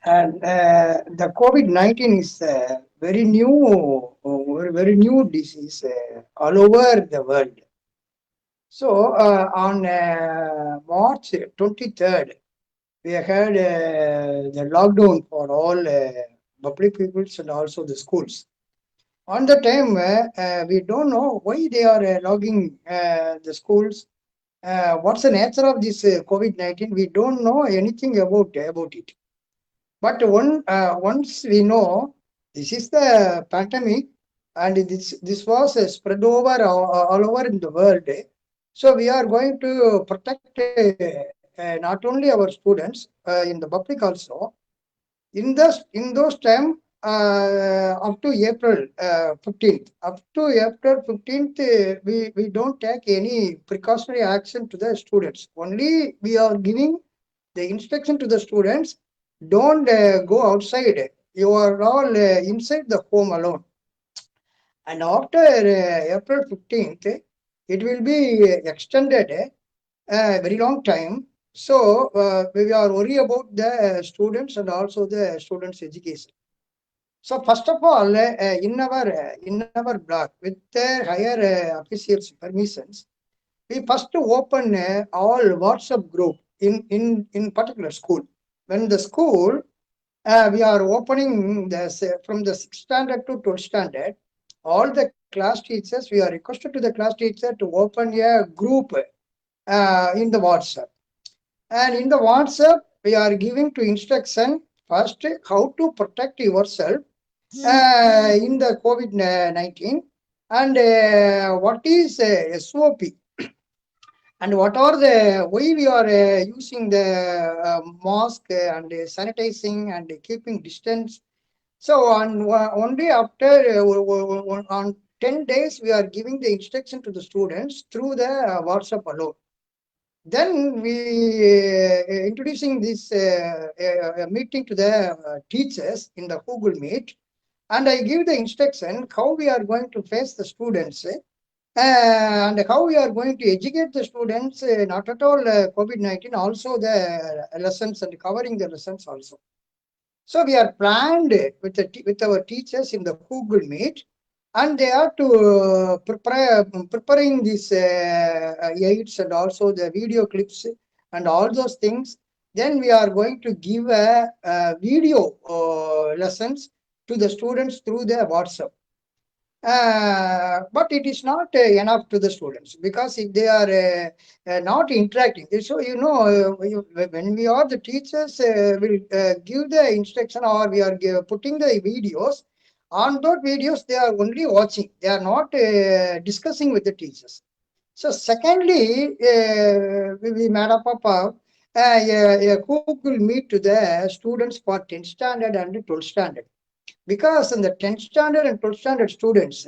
And the COVID-19 is very new disease all over the world. So on March 23rd, we had the lockdown for all public peoples and also the schools. On the time, we don't know why they are logging the schools. What's the nature of this COVID-19? We don't know anything about it. But once we know this is the pandemic and this was spread over all over in the world, so we are going to protect not only our students in the public also. In those time up to April 15th, we don't take any precautionary action to the students. Only we are giving the instruction to the students, don't go outside. You are all inside the home alone. And after April 15th, it will be extended very long time. So we are worried about the students and also the students' education. So first of all, in our block with the higher officials' permissions, we first open all WhatsApp group in particular school. When the school we are opening from the 6th standard to 12th standard, all the class teachers, we are requested to the class teacher to open a group in the WhatsApp. And in the WhatsApp, we are giving to instruction first how to protect yourself in the COVID-19 and what is SOP and what are the why we are using the mask and sanitizing and keeping distance. So only after on 10 days we are giving the instruction to the students through the WhatsApp alone. Then we introducing this meeting to the teachers in the Google Meet, and I give the instruction how we are going to face the students and how we are going to educate the students, not at all COVID-19, also the lessons and covering the lessons also. So we are planned with our teachers in the Google Meet, and they are to preparing these aids and also the video clips and all those things. Then we are going to give a video lessons to the students through the WhatsApp. But it is not enough to the students, because if they are not interacting, so when we are the teachers will give the instruction, or we are putting the videos. On those videos, they are only watching. They are not discussing with the teachers. So secondly, we made up a Google Meet to the students for 10th standard and 12th standard, because in the 10th standard and 12th standard students,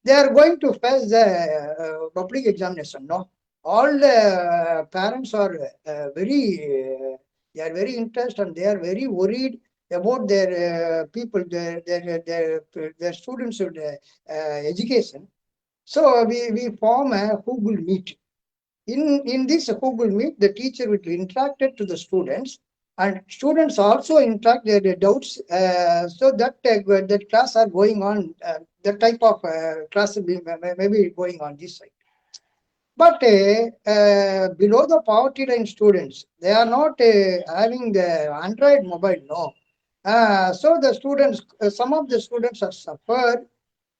they are going to face the public examination. No, all the parents are they are very interested, and they are very worried about their people, their students' education. So we form a Google Meet. In this Google Meet, the teacher will interact to the students, and students also interact their doubts, so that class are going on, that type of class will be maybe going on this side. But below the poverty line students, they are not having the Android mobile, no. So the students, some of the students are suffered.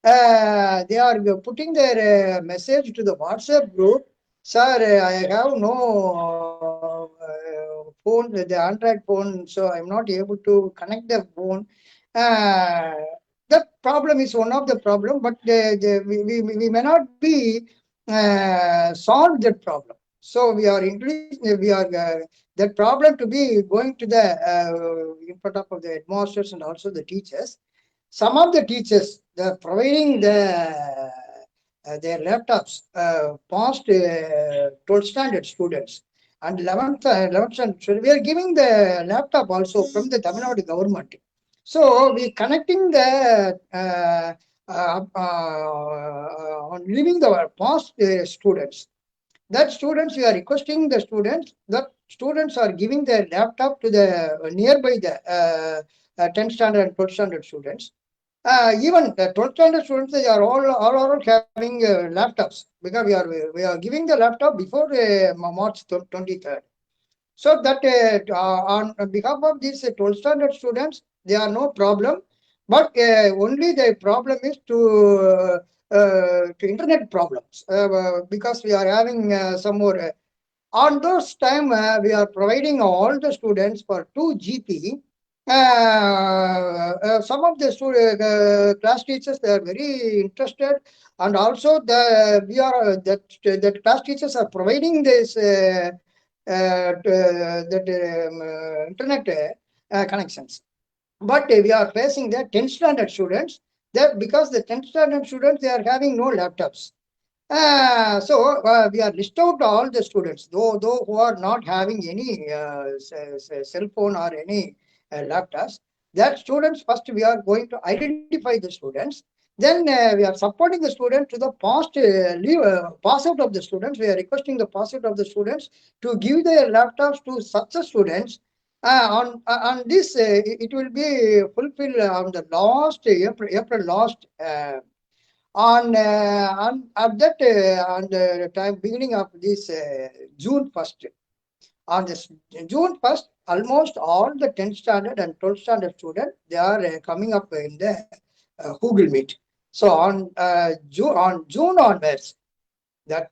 They are putting their message to the WhatsApp group. Sir, I have no phone, the Android phone, so I'm not able to connect the phone. Uh, that problem is one of the problem, but we may not be solve that problem. So we are introducing, we are that problem to be going to the in front of the headmasters and also the teachers. Some of the teachers, they're providing their laptops past 12th standard students and 11th standard students. We are giving the laptop also from the Tamil Nadu government. So we connecting the on leaving the past students. that students, we are requesting the students, that students are giving their laptop to the nearby the 10th standard and 12th standard students. Even the 12th standard students, they are all having laptops, because we are giving the laptop before March 23rd. So that on behalf of these 12th standard students, there are no problem, but only the problem is to internet problems, because we are having some more. On those time, we are providing all the students for 2 GB. Some of the class teachers, they are very interested, and also that class teachers are providing this internet connections. But we are facing the 10th standard students, that because the 10th standard students, they are having no laptops. So we are list out all the students, though who are not having any cell phone or any laptops. That students, first we are going to identify the students. Then we are supporting the student to the pass out of the students. We are requesting the pass out of the students to give their laptops to such a students. On this, it will be fulfilled on the last April last. On at that on the time beginning of this June 1st, on this June 1st, almost all the 10th standard and 12th standard students, they are coming up in the Google Meet. So on June onwards, that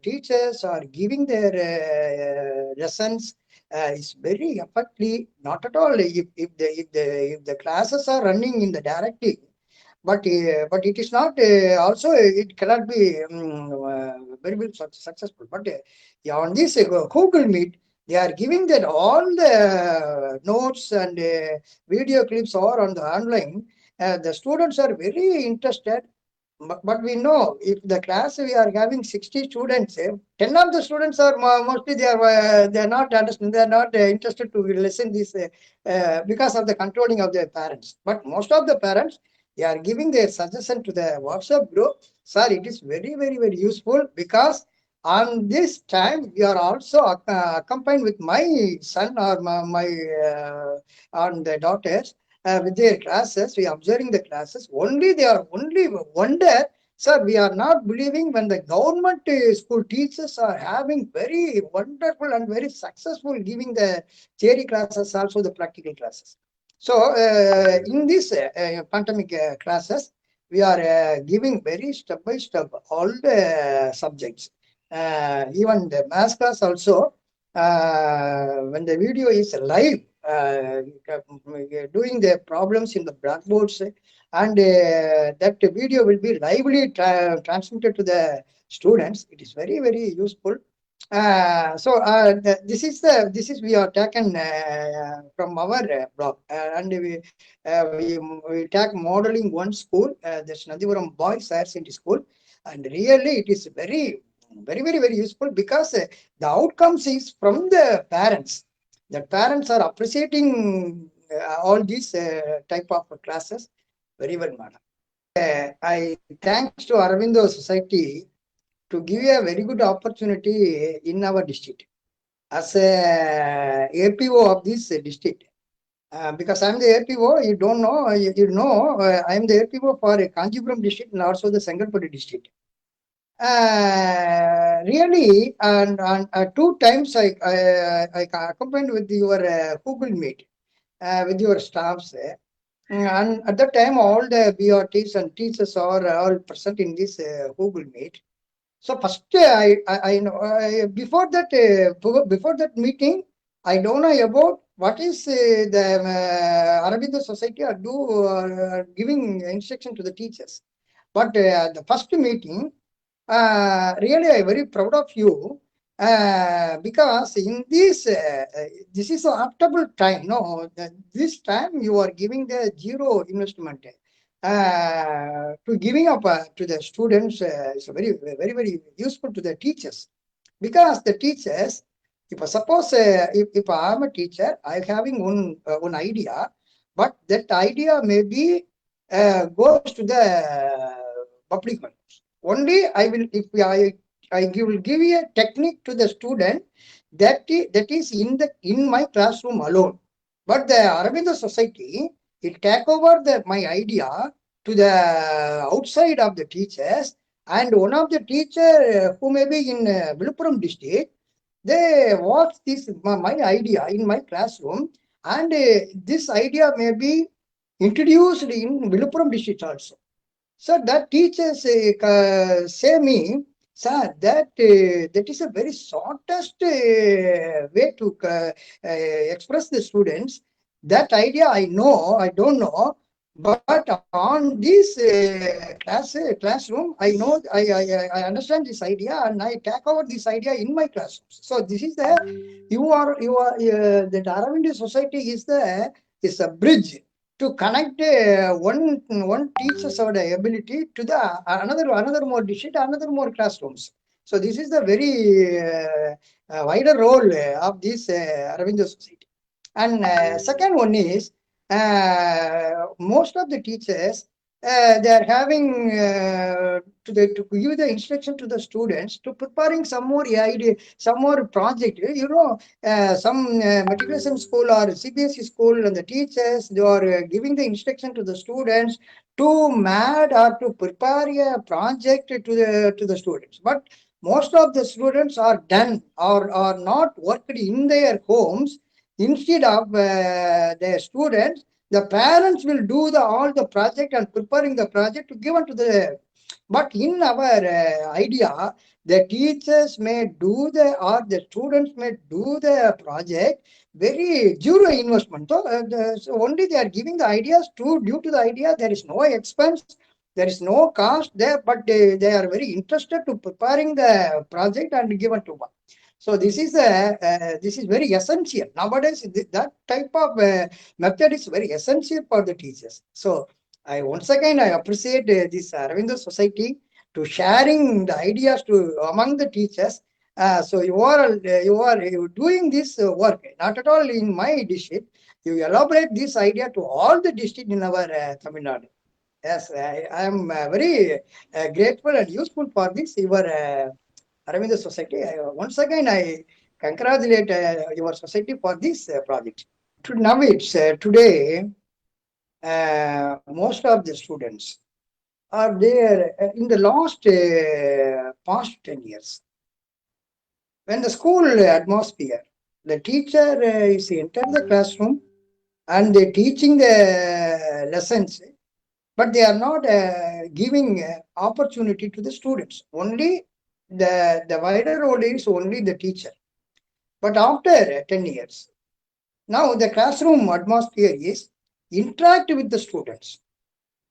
teachers are giving their lessons is very effectively, not at all if the classes are running in the directly, but it is not also, it cannot be very successful. But on this Google Meet, they are giving that all the notes and video clips are on the online. The students are very interested. But we know, if the class we are having 60 students, 10 of the students are mostly they are not understanding, they are not interested to listen this because of the controlling of their parents. But most of the parents, they are giving their suggestion to the WhatsApp group. Sir, it is very, very, very useful, because on this time we are also accompanied with my son or my on the daughters with their classes. We are observing the classes. Only they are only wonder, sir, we are not believing when the government school teachers are having very wonderful and very successful giving the theory classes, also the practical classes. So in this pandemic classes, we are giving very step by step all the subjects. Even the math class also, when the video is live, doing the problems in the blackboards, and that video will be lively transmitted to the students. It is very, very useful. This is we are taken from our blog, and we take modeling one school, that's Nadipuram Boys Higher Secondary School, and really it is very, very, very, very useful, because the outcomes is from the parents. The parents are appreciating all these type of classes very well, madam. I thanks to Aravindo Society to give a very good opportunity in our district as a APO of this district. Because I'm the APO, you don't know, you know, I'm the APO for Kanjipuram district and also the Sengalpattu district. Really, and 2 times I accompanied with your Google Meet with your staffs. And at that time, all the BRTs and teachers are all present in this Google Meet. So first, I know before that meeting, I don't know about what is the Arabic Society are giving instruction to the teachers. But the first meeting, really, I'm very proud of you, because in this is an optimal time. No, this time you are giving the zero investment to giving up to the students. It's very, very, very useful to the teachers, because the teachers, if suppose if I am a teacher, I having one idea, but that idea maybe goes to the public one. Only I will, if will give you a technique to the student that is in my classroom alone. But the Aravinda Society, it take over my idea to the outside of the teachers, and one of the teacher who may be in Viluppuram district, they watch my idea in my classroom, and this idea may be introduced in Viluppuram district also. So that teachers say me, sir, that is a very shortest way to express the students. That idea I know, I don't know, but on this classroom, I know, I understand this idea, and I take over this idea in my classrooms. So this is the that Aravind Society is a bridge to connect one teacher's ability to the another more district, another more classrooms. So this is the very wider role of this Aravind Society. And second one is most of the teachers they are having to give the instruction to the students to preparing some more idea, some more project. You know, some matriculation school or CBSE school and the teachers, they are giving the instruction to the students to mad or to prepare a project to the students. But most of the students are done or are not worked in their homes. Instead of their students, the parents will do all the project and preparing the project to give to the. But in our idea, the teachers may do or the students may do the project very zero investment. So only they are giving the ideas to due to the idea. There is no expense, there is no cost there, but they are very interested to preparing the project and given to one. So this is very essential nowadays. That type of method is very essential for the teachers. So I once again I appreciate this Aravind Society to sharing the ideas to among the teachers. So you are doing this work not at all in my district. You elaborate this idea to all the district in our Tamil Nadu. Yes, I am very grateful and useful for this your Aravind Society. Once again, I congratulate your society for this project. Now it's today, most of the students are there in the last past 10 years. When the school atmosphere, the teacher is enter the classroom and they teaching the lessons, but they are not giving opportunity to the students. Only the wider role is only the teacher. But after 10 years, now the classroom atmosphere is interact with the students.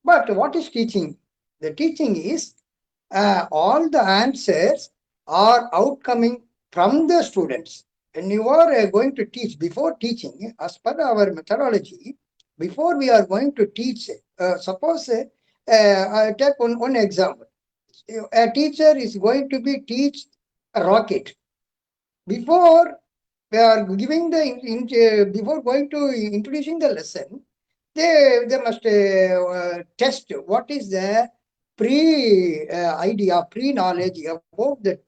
But what is teaching? The teaching is all the answers are outcoming from the students. When you are going to teach, before teaching, as per our methodology, before we are going to teach, suppose I take one example. A teacher is going to be teach a rocket. Before we are giving before going to introducing the lesson, they must test what is the pre knowledge about the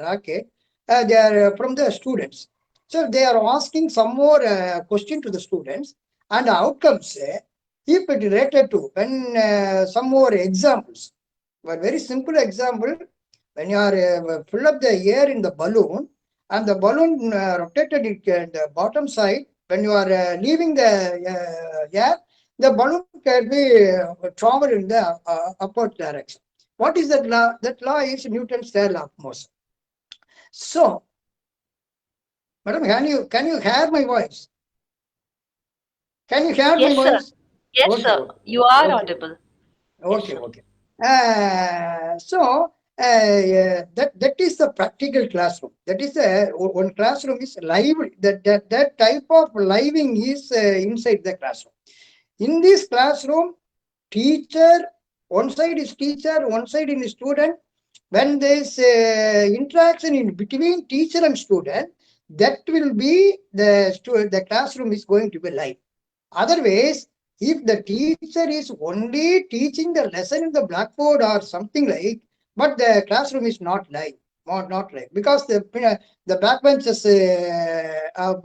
rocket. They are from the students, so they are asking some more question to the students and outcomes. If it related to when some more examples, a very simple example, when you are fill up the air in the balloon and the balloon rotated it the bottom side, when you are leaving the air, the balloon can be travel in the upward direction. What is that law? That law is Newton's third law of motion. So, madam, can you hear my voice? Can you hear my Yes, sir. voice? Yes, Okay, sir. okay, You are okay, audible. Yes, okay, sir. okay. That is the practical classroom. That is one classroom is live. That type of living is inside the classroom. In this classroom, teacher, one side is teacher, one side is student. When there is interaction in between teacher and student, that will be the classroom is going to be live. Otherwise, if the teacher is only teaching the lesson in the blackboard or something like, but the classroom is not live, not live, because the backbenches of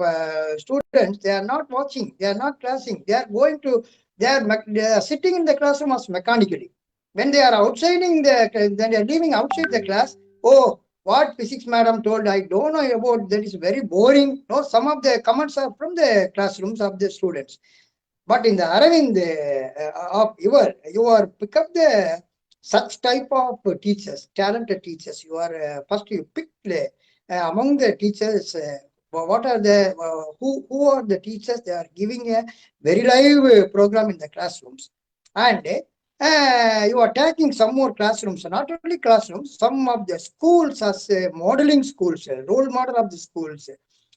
students, they are not watching, they are not classing, they are going to, they are sitting in the classroom as mechanically. When they are outside in the, then they are leaving outside the class. Oh, what physics madam told, I don't know about, that is very boring. No, some of the comments are from the classrooms of the students. But in the Aravind of you are pick up the such type of teachers, talented teachers. You are first you pick among the teachers. What are the who are the teachers? They are giving a very live program in the classrooms, and you are taking some more classrooms. Not only classrooms, some of the schools as modeling schools, role model of the schools.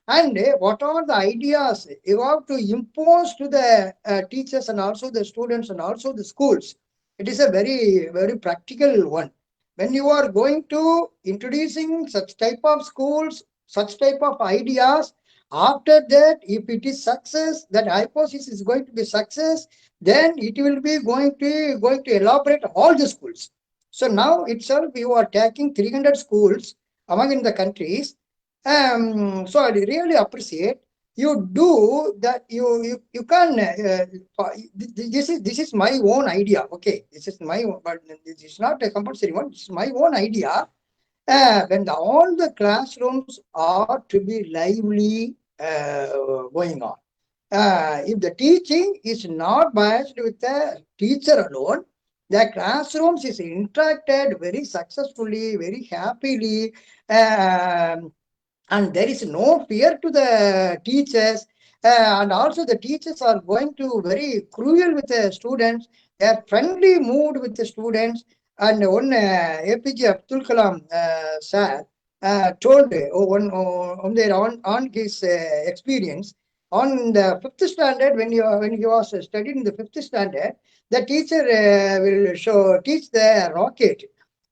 And what are the ideas you have to impose to the teachers and also the students and also the schools? It is a very, very practical one. When you are going to introducing such type of schools, such type of ideas, after that, if it is success, that hypothesis is going to be success, then it will be going to elaborate all the schools. So now itself, you are taking 300 schools among in the countries. So I really appreciate you do that. You can. This is my own idea. Okay, this is my own, but this is not a compulsory one. This is my own idea. When all the classrooms are to be lively going on. If the teaching is not biased with the teacher alone, the classrooms is interacted very successfully, very happily. Um and there is no fear to the teachers, and also the teachers are going to very cruel with the students. They are friendly mood with the students. And one APJ Abdul Kalam sir told on their on his experience on the fifth standard, when he was studying in the fifth standard, the teacher will teach the rocket.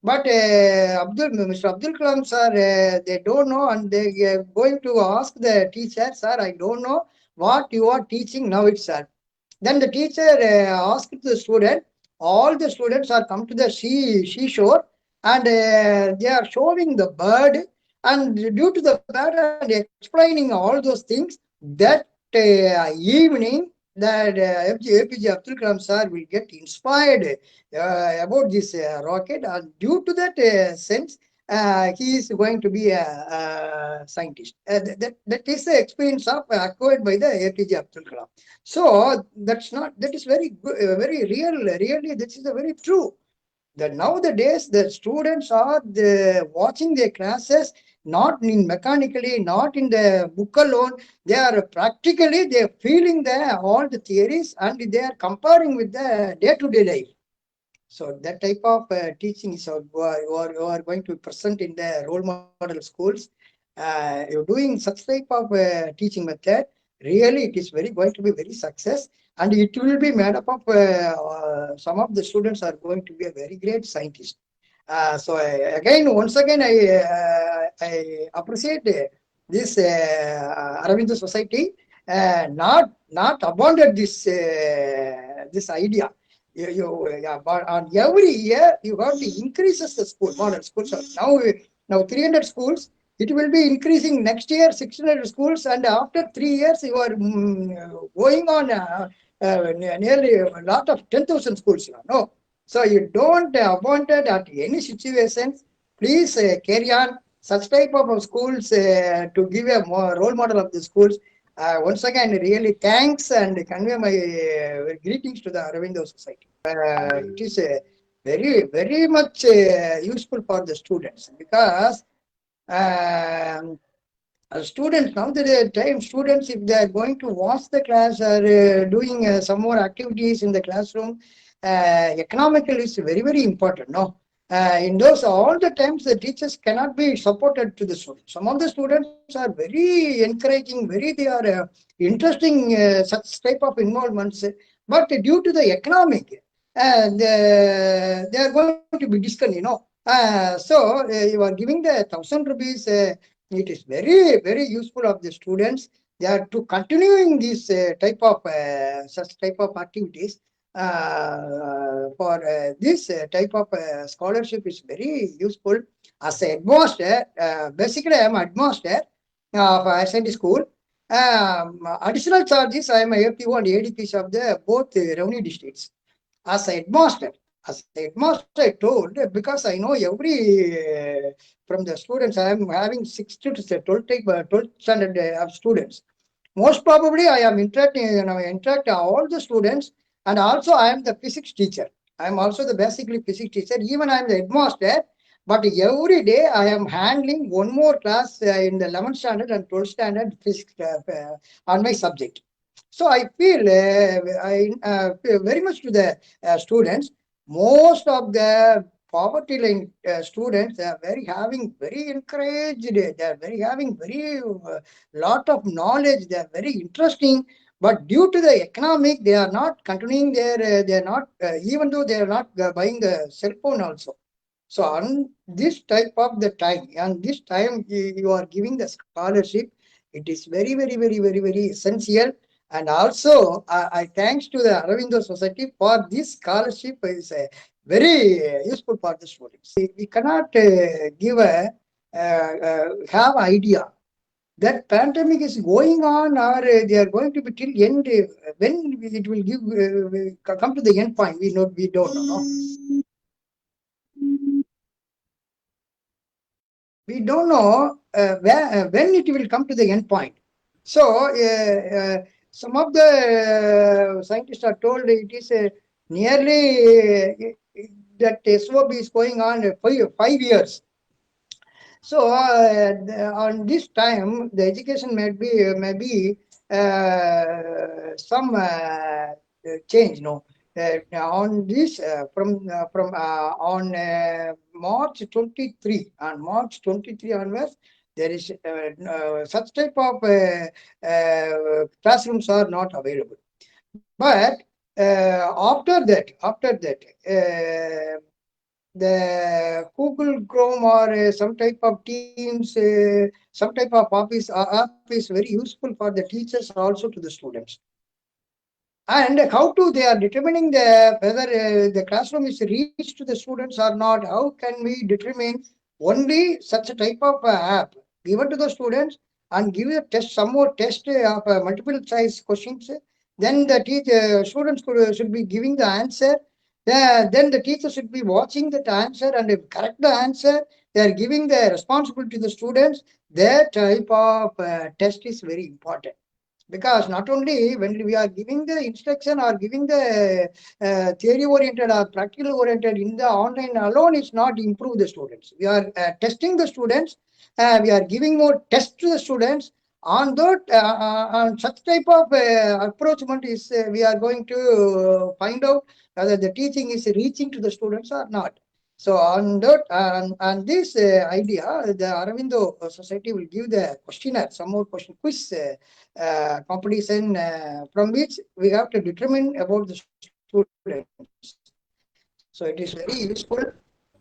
But Mr. Abdul Kalam sir, they don't know, and they are going to ask the teacher, sir, I don't know what you are teaching now itself. Then the teacher asked the student, all the students are come to the seashore, and they are showing the bird, and due to the bird and explaining all those things, that evening, that APJ Abdul Kalam sir will get inspired about this rocket, and due to that sense, he is going to be a scientist. That is the experience of acquired by the APJ Abdul Kalam. So that is very good, very real. Really, this is a very true. That nowadays the students are watching their classes not in mechanically, not in the book alone. They are practically, they are feeling the all the theories, and they are comparing with the day-to-day life. So that type of teaching is you are going to present in the role model schools. You're doing such type of teaching method. Really, it is very going to be very success, and it will be made up of some of the students are going to be a very great scientist. So again, once again, I appreciate this Aravinda Society, not abandoned this idea. Yeah, but on every year you have to increases the school model schools. Now 300 schools. It will be increasing next year 600 schools, and after 3 years you are going on nearly a lot of 10,000 schools. No, so you don't abandon at any situations. Please carry on such type of schools to give a more role model of the schools. Once again, really thanks and convey my greetings to the Aravindo Society. It is very, very much useful for the students, because um, students, now the time students, if they are going to watch the class or doing some more activities in the classroom, economical is very, very important. No, in those all the times the teachers cannot be supported to the students. Some of the students are very encouraging, very they are interesting such type of involvements, but due to the economic, they are going to be discontinued. So you are giving the 1,000 rupees. It is very, very useful of the students. They are to continuing this type of such type of activities. for this type of scholarship is very useful. As a headmaster, basically I am a headmaster of SND school. Additional charges, I am a APO and ADPs of the both revenue districts. As a headmaster, I told, because I know every from the students, I am having 6th to 12th standard of students. Most probably, I am interacting, interact all the students, and also I am the physics teacher. I am also the basically physics teacher. Even I am the headmaster, but every day I am handling one more class in the 11th standard and 12th standard physics on my subject. So I feel very much to the students. Most of the poverty line students, they are very having very encouraged. They are very having very lot of knowledge. They are very interesting. But due to the economic, they are not continuing their. They are not even though they are not buying the cell phone also. So on this type of the time, and this time you are giving the scholarship, it is very, very, very, very, very essential. And also, I thanks to the Aravindo Society for this scholarship is very useful for the students. We cannot give a have idea that pandemic is going on or they are going to be till end. When it will give come to the end point, we don't know. No? We don't know when it will come to the end point. So, some of the scientists are told it is nearly that SOB is going on 5 years. So, on this time, the education may be some change. No, on this on March 23, on March 23 onwards, there is such type of classrooms are not available. But after that, the Google Chrome or some type of Teams, some type of office app is very useful for the teachers also to the students. And how to they are determining whether the classroom is reached to the students or not. How can we determine? Only such a type of app given to the students and give a test, some more test of multiple choice questions. Then the students should be giving the answer. Then the teacher should be watching that answer and correct the answer. They are giving the responsibility to the students. That type of test is very important, because not only when we are giving the instruction or giving the theory oriented or practical oriented in the online alone, is not improve the students. We are testing the students. We are giving more tests to the students. On that, on such type of approachment is we are going to find out whether the teaching is reaching to the students or not. So on that, on this idea, the Aravindo Society will give the questionnaire, some more question quiz competition from which we have to determine about the students. So it is very useful.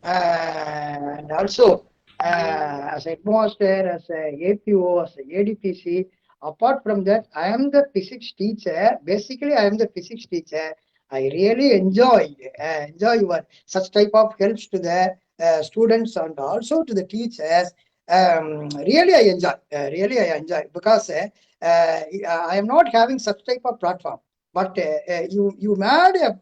And also, as a headmaster, as a APO, as a ADPC, apart from that, I am the physics teacher. Basically, I am the physics teacher. I really enjoy your such type of helps to the students and also to the teachers. Really, I enjoy. Because I am not having such type of platform. But you made up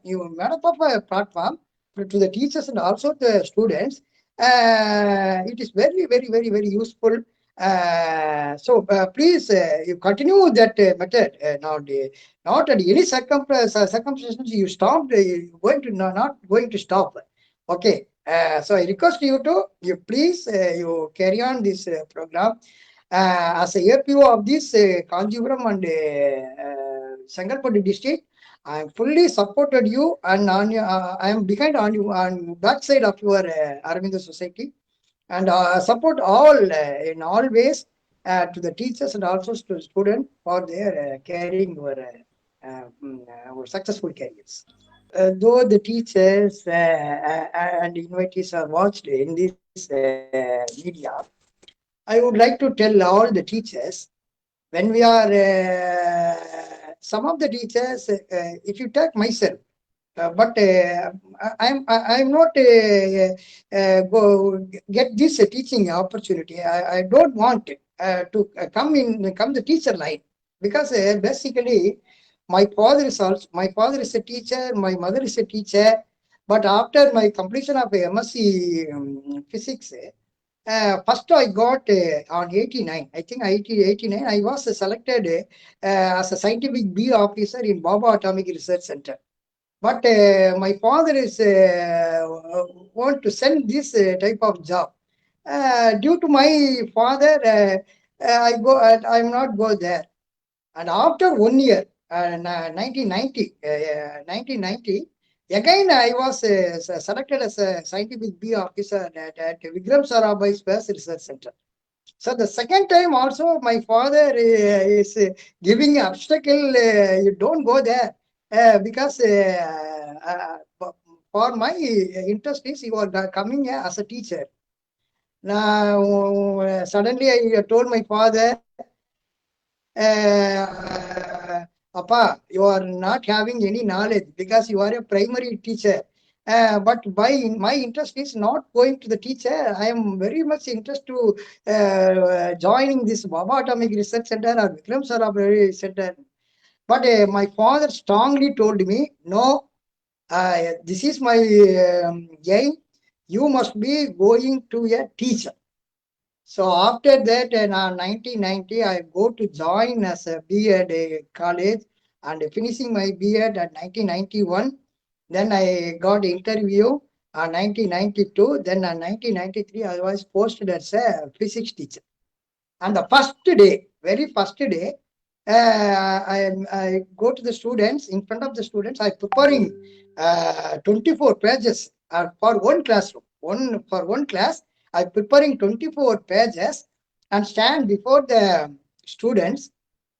of a platform to the teachers and also the students. It is very, very, very, very useful. So please, you continue that method. Not at any circumstances you stopped. You going to not going to stop. Okay. So I request you to you please you carry on this program as a APO of this Kanjipuram and Sangalpadu district. I am fully supported you, and I am behind on you on that side of your Aravindo Society, and support all in all ways to the teachers and also to students for their carrying our successful careers. Though the teachers and invitees are watched in this media, I would like to tell all the teachers, when we are some of the teachers, if you take myself, but I'm not go get this teaching opportunity. I don't want to come the teacher line, because basically my father is a teacher, my mother is a teacher. But after my completion of MSc physics, first I got on 89, I think 89, I was selected as a scientific B officer in Baba Atomic Research Center. But my father is want to send this type of job. Due to my father, I'm not go there. And after 1 year, 1990, again I was selected as a scientific B officer at Vikram Sarabhai Space Research Center. So the second time also, my father is giving obstacle. You don't go there because for my interest is you are coming as a teacher. Now suddenly I told my father, Appa, you are not having any knowledge because you are a primary teacher. But my interest is not going to the teacher. I am very much interested to joining this Baba Atomic Research Center or Vikram Sarabhai Center. But my father strongly told me, no, this is my aim. You must be going to a teacher. So after that, in 1990, I go to join as a B.Ed college, and finishing my B.Ed at 1991. Then I got interview 1992. Then in 1993, I was posted as a physics teacher. And the first day, very first day, I go to the students, in front of the students, I preparing 24 pages for one classroom. For one class, I preparing 24 pages and stand before the students.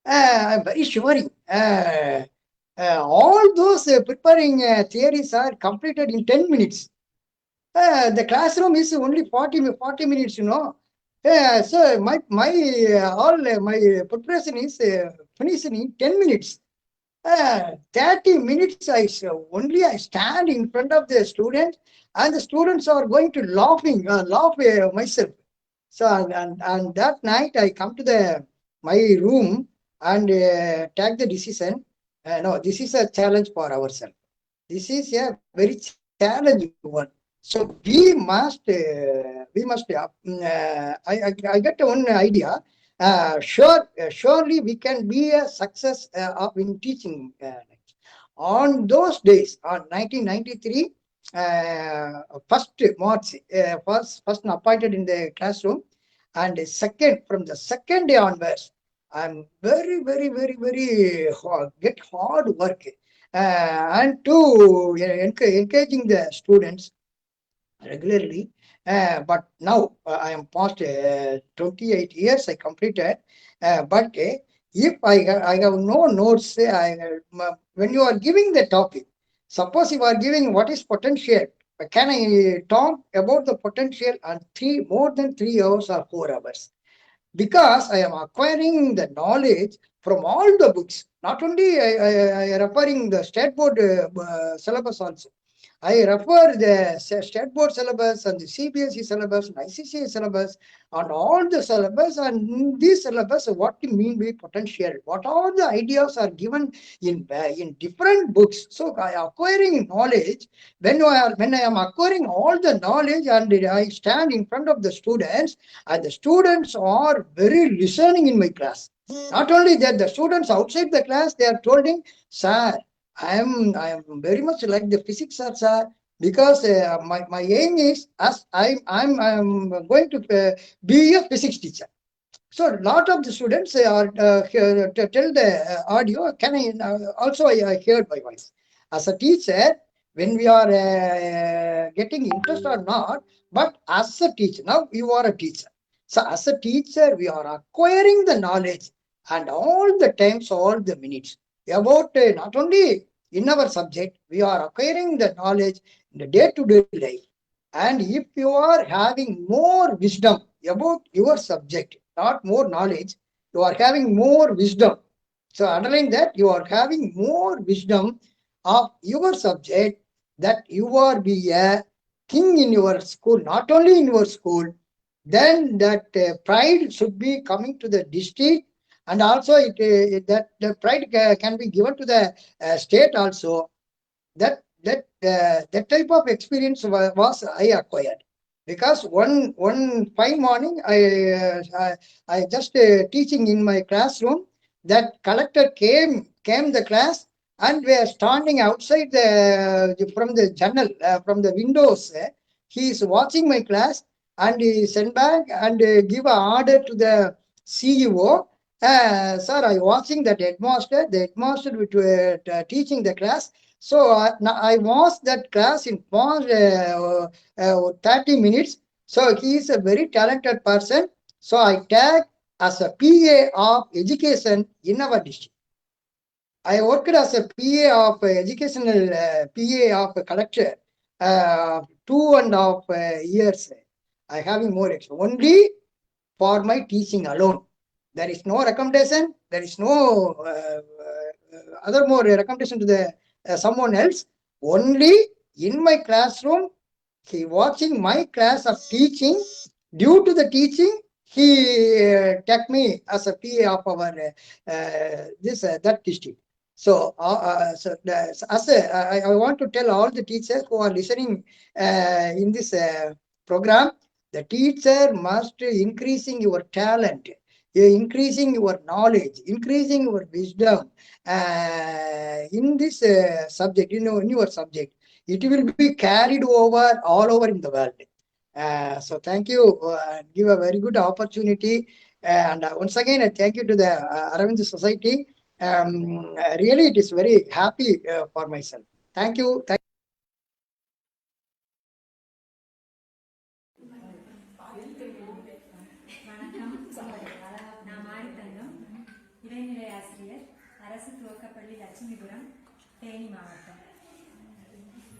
I'm very shivering. All those preparing theories are completed in 10 minutes. The classroom is only 40 minutes, you know. So my preparation is finished in 10 minutes. 30 minutes only I stand in front of the students, and the students are going to laugh myself. So and that night I come to the my room and take the decision. No, this is a challenge for ourselves. This is a very challenging one. So I get one idea. Surely we can be a success in teaching. On those days, on 1993, first March, first appointed in the classroom, and second from the second day onwards, I'm very get hard work and to encouraging the students regularly. But now I am past 28 years I completed. But if I have no notes, when you are giving the topic, suppose you are giving what is potential, can I talk about the potential on more than 3 hours or 4 hours? Because I am acquiring the knowledge from all the books. Not only I referring the state board syllabus also. I refer the state board syllabus and the CBSE syllabus and ICCA syllabus and all the syllabus, and in this syllabus what you mean by potential, what all the ideas are given in different books. So I acquiring knowledge. When I am acquiring all the knowledge and I stand in front of the students, and the students are very listening in my class. Not only that, the students outside the class, they are telling, sir, I am very much like the physics sir, because my aim is as I'm going to be a physics teacher. So a lot of the students are tell the audio. Can I also I heard my voice as a teacher when we are getting interest or not. But as a teacher, now you are a teacher. So as a teacher, we are acquiring the knowledge and all the times, all the minutes about not only in our subject, we are acquiring the knowledge in the day-to-day life. And if you are having more wisdom about your subject, not more knowledge, you are having more wisdom. So underline that you are having more wisdom of your subject, that you are be a king in your school, not only in your school, then that pride should be coming to the district, and also that the pride can be given to the state also. That type of experience was I acquired, because one fine morning I just teaching in my classroom, that collector came the class, and we are standing outside the from the journal from the windows. He is watching my class, and he sent back and give a order to the CEO. Sir, I watching that headmaster. The headmaster which teaching the class. So now I watched that class in past 30 minutes. So he is a very talented person. So I tag as a PA of education in our district. I worked as a PA of educational PA of a collector 2.5 years. I having more experience only for my teaching alone. There is no recommendation. There is no other more recommendation to the someone else. Only in my classroom, he watching my class of teaching. Due to the teaching, he took me as a PA of our this that district. I want to tell all the teachers who are listening in this program, the teacher must increasing your talent, increasing your knowledge, increasing your wisdom in this subject, in your subject. It will be carried over all over in the world. So thank you. Give a very good opportunity. And once again, I thank you to the Aravind Society. Really, it is very happy for myself. Thank you. வணக்கம். நான் மாரித்தங்கம், இடைநிலை ஆசிரியர், அரசு துவக்கப்பள்ளி லட்சுமிபுரம், தேனி மாவட்டம்.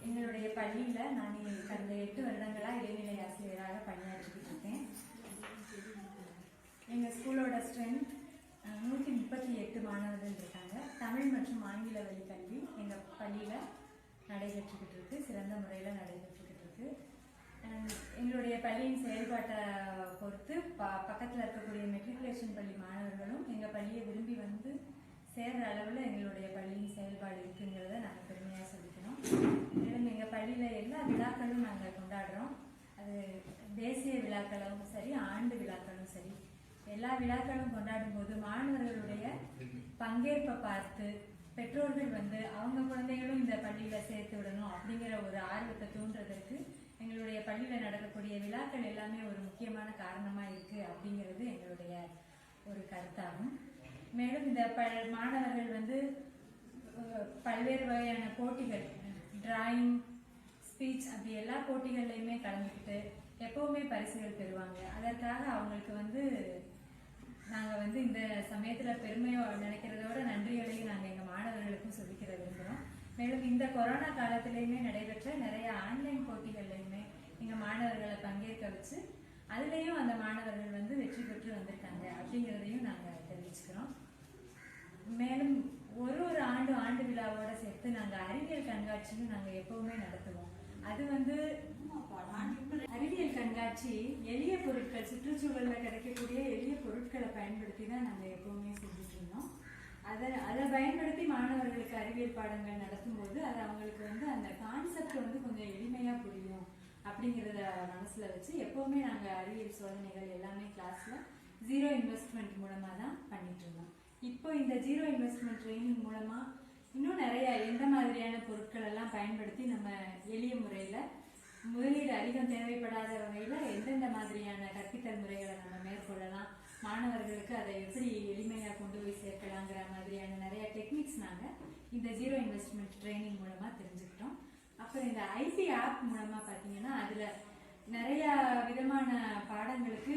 எங்களுடைய பள்ளியில் நான் கடந்த 8 வருடங்களாக இடைநிலை ஆசிரியராக பணியாற்றிக்கிட்டு இருக்கேன். எங்கள் ஸ்கூலோட ஸ்ட்ரென்த் 138 மாணவர்கள் இருக்காங்க. தமிழ் மற்றும் ஆங்கில வழி கல்வி எங்கள் பள்ளியில் நடைபெற்றுக்கிட்டு இருக்கு, சிறந்த முறையில் நடைபெற்றுக்கிட்டு இருக்கு. எங்களுடைய பள்ளியின் செயல்பாட்டை பொறுத்து பக்கத்தில் இருக்கக்கூடிய மெட்ரிகுலேஷன் பள்ளி மாணவர்களும் எங்கள் பள்ளியை விரும்பி வந்து சேர்ற அளவில் எங்களுடைய பள்ளியின் செயல்பாடு இருக்குங்கிறத நாங்கள் பெருமையாக சொல்லிக்கிறோம். மேலும் எங்கள் பள்ளியில் எல்லா விழாக்களும் நாங்கள் கொண்டாடுறோம். அது தேசிய விழாக்களும் சரி, ஆண்டு விழாக்களும் சரி, எல்லா விழாக்களும் கொண்டாடும் போது மாணவர்களுடைய பங்கேற்பை பார்த்து பெற்றோர்கள் வந்து அவங்க குழந்தைகளும் இந்த பள்ளியில் சேர்த்து விடணும் அப்படிங்கிற ஒரு ஆர்வத்தை தூண்டுறதற்கு எங்களுடைய பள்ளியில் நடக்கக்கூடிய விழாக்கள் எல்லாமே ஒரு முக்கியமான காரணமாக இருக்குது அப்படிங்கிறது எங்களுடைய ஒரு கருத்தாகும். மேலும் இந்த மாணவர்கள் வந்து பல்வேறு வகையான போட்டிகள், டிராயிங், ஸ்பீச், அப்படி எல்லா போட்டிகள்லையுமே கலந்துக்கிட்டு எப்போவுமே பரிசுகள் பெறுவாங்க. அதற்காக அவங்களுக்கு வந்து நாங்கள் வந்து இந்த சமயத்தில் பெருமையாக நினைக்கிறதோட நன்றிகளையும் நாங்கள் எங்கள் மாணவர்களுக்கும் சொல்லிக்கிற விரும்புகிறோம். மேலும் இந்த கொரோனா காலத்திலையுமே நடைபெற்ற நிறைய ஆன்லைன் போட்டிகள்லையுமே எங்கள் மாணவர்களை பங்கேற்க வச்சு அதுலேயும் அந்த மாணவர்கள் வந்து வெற்றி பெற்று வந்திருக்காங்க அப்படிங்கிறதையும் நாங்கள் தெரிவிச்சுக்கிறோம். மேலும் ஒரு ஆண்டு விழாவோட சேர்த்து நாங்கள் அறிவியல் கண்காட்சியும் நாங்கள் எப்பவுமே நடத்துவோம். அது வந்து அறிவியல் கண்காட்சி எளிய பொருட்கள், சுற்றுச்சூழலில் கிடைக்கக்கூடிய எளிய பொருட்களை பயன்படுத்தி தான் நாங்கள் எப்பவுமே செஞ்சுட்டு இருந்தோம். அதை பயன்படுத்தி மாணவர்களுக்கு அறிவியல் பாடங்கள் நடத்தும் போது அது அவங்களுக்கு வந்து அந்த கான்செப்ட் வந்து கொஞ்சம் எளிமையாக புரியும் அப்படிங்கிறத மனசில் வச்சு எப்போவுமே நாங்கள் அறிவியல் சோதனைகள் எல்லாமே கிளாஸில் ஜீரோ இன்வெஸ்ட்மெண்ட் மூலமாக தான் பண்ணிட்டு இருந்தோம். இப்போ இந்த ஜீரோ இன்வெஸ்ட்மெண்ட் ட்ரைனிங் மூலமாக இன்னும் நிறைய எந்த மாதிரியான பொருட்கள் எல்லாம் பயன்படுத்தி நம்ம எளிய முறையில் முதலீடு அதிகம் தேவைப்படாத வகையில் எந்தெந்த மாதிரியான கற்பித்தல் முறைகளை நம்ம மேற்கொள்ளலாம், மாணவர்களுக்கு அதை எப்படி எளிமையாக கொண்டு போய் சேர்க்கலாங்கிற மாதிரியான நிறைய டெக்னிக்ஸ் நாங்கள் இந்த ஜீரோ இன்வெஸ்ட்மெண்ட் ட்ரைனிங் மூலமாக தெரிஞ்சுக்கிட்டோம். அப்புறம் இந்த ஐபி ஆப் மூலமாக பார்த்தீங்கன்னா அதில் நிறையா விதமான பாடங்களுக்கு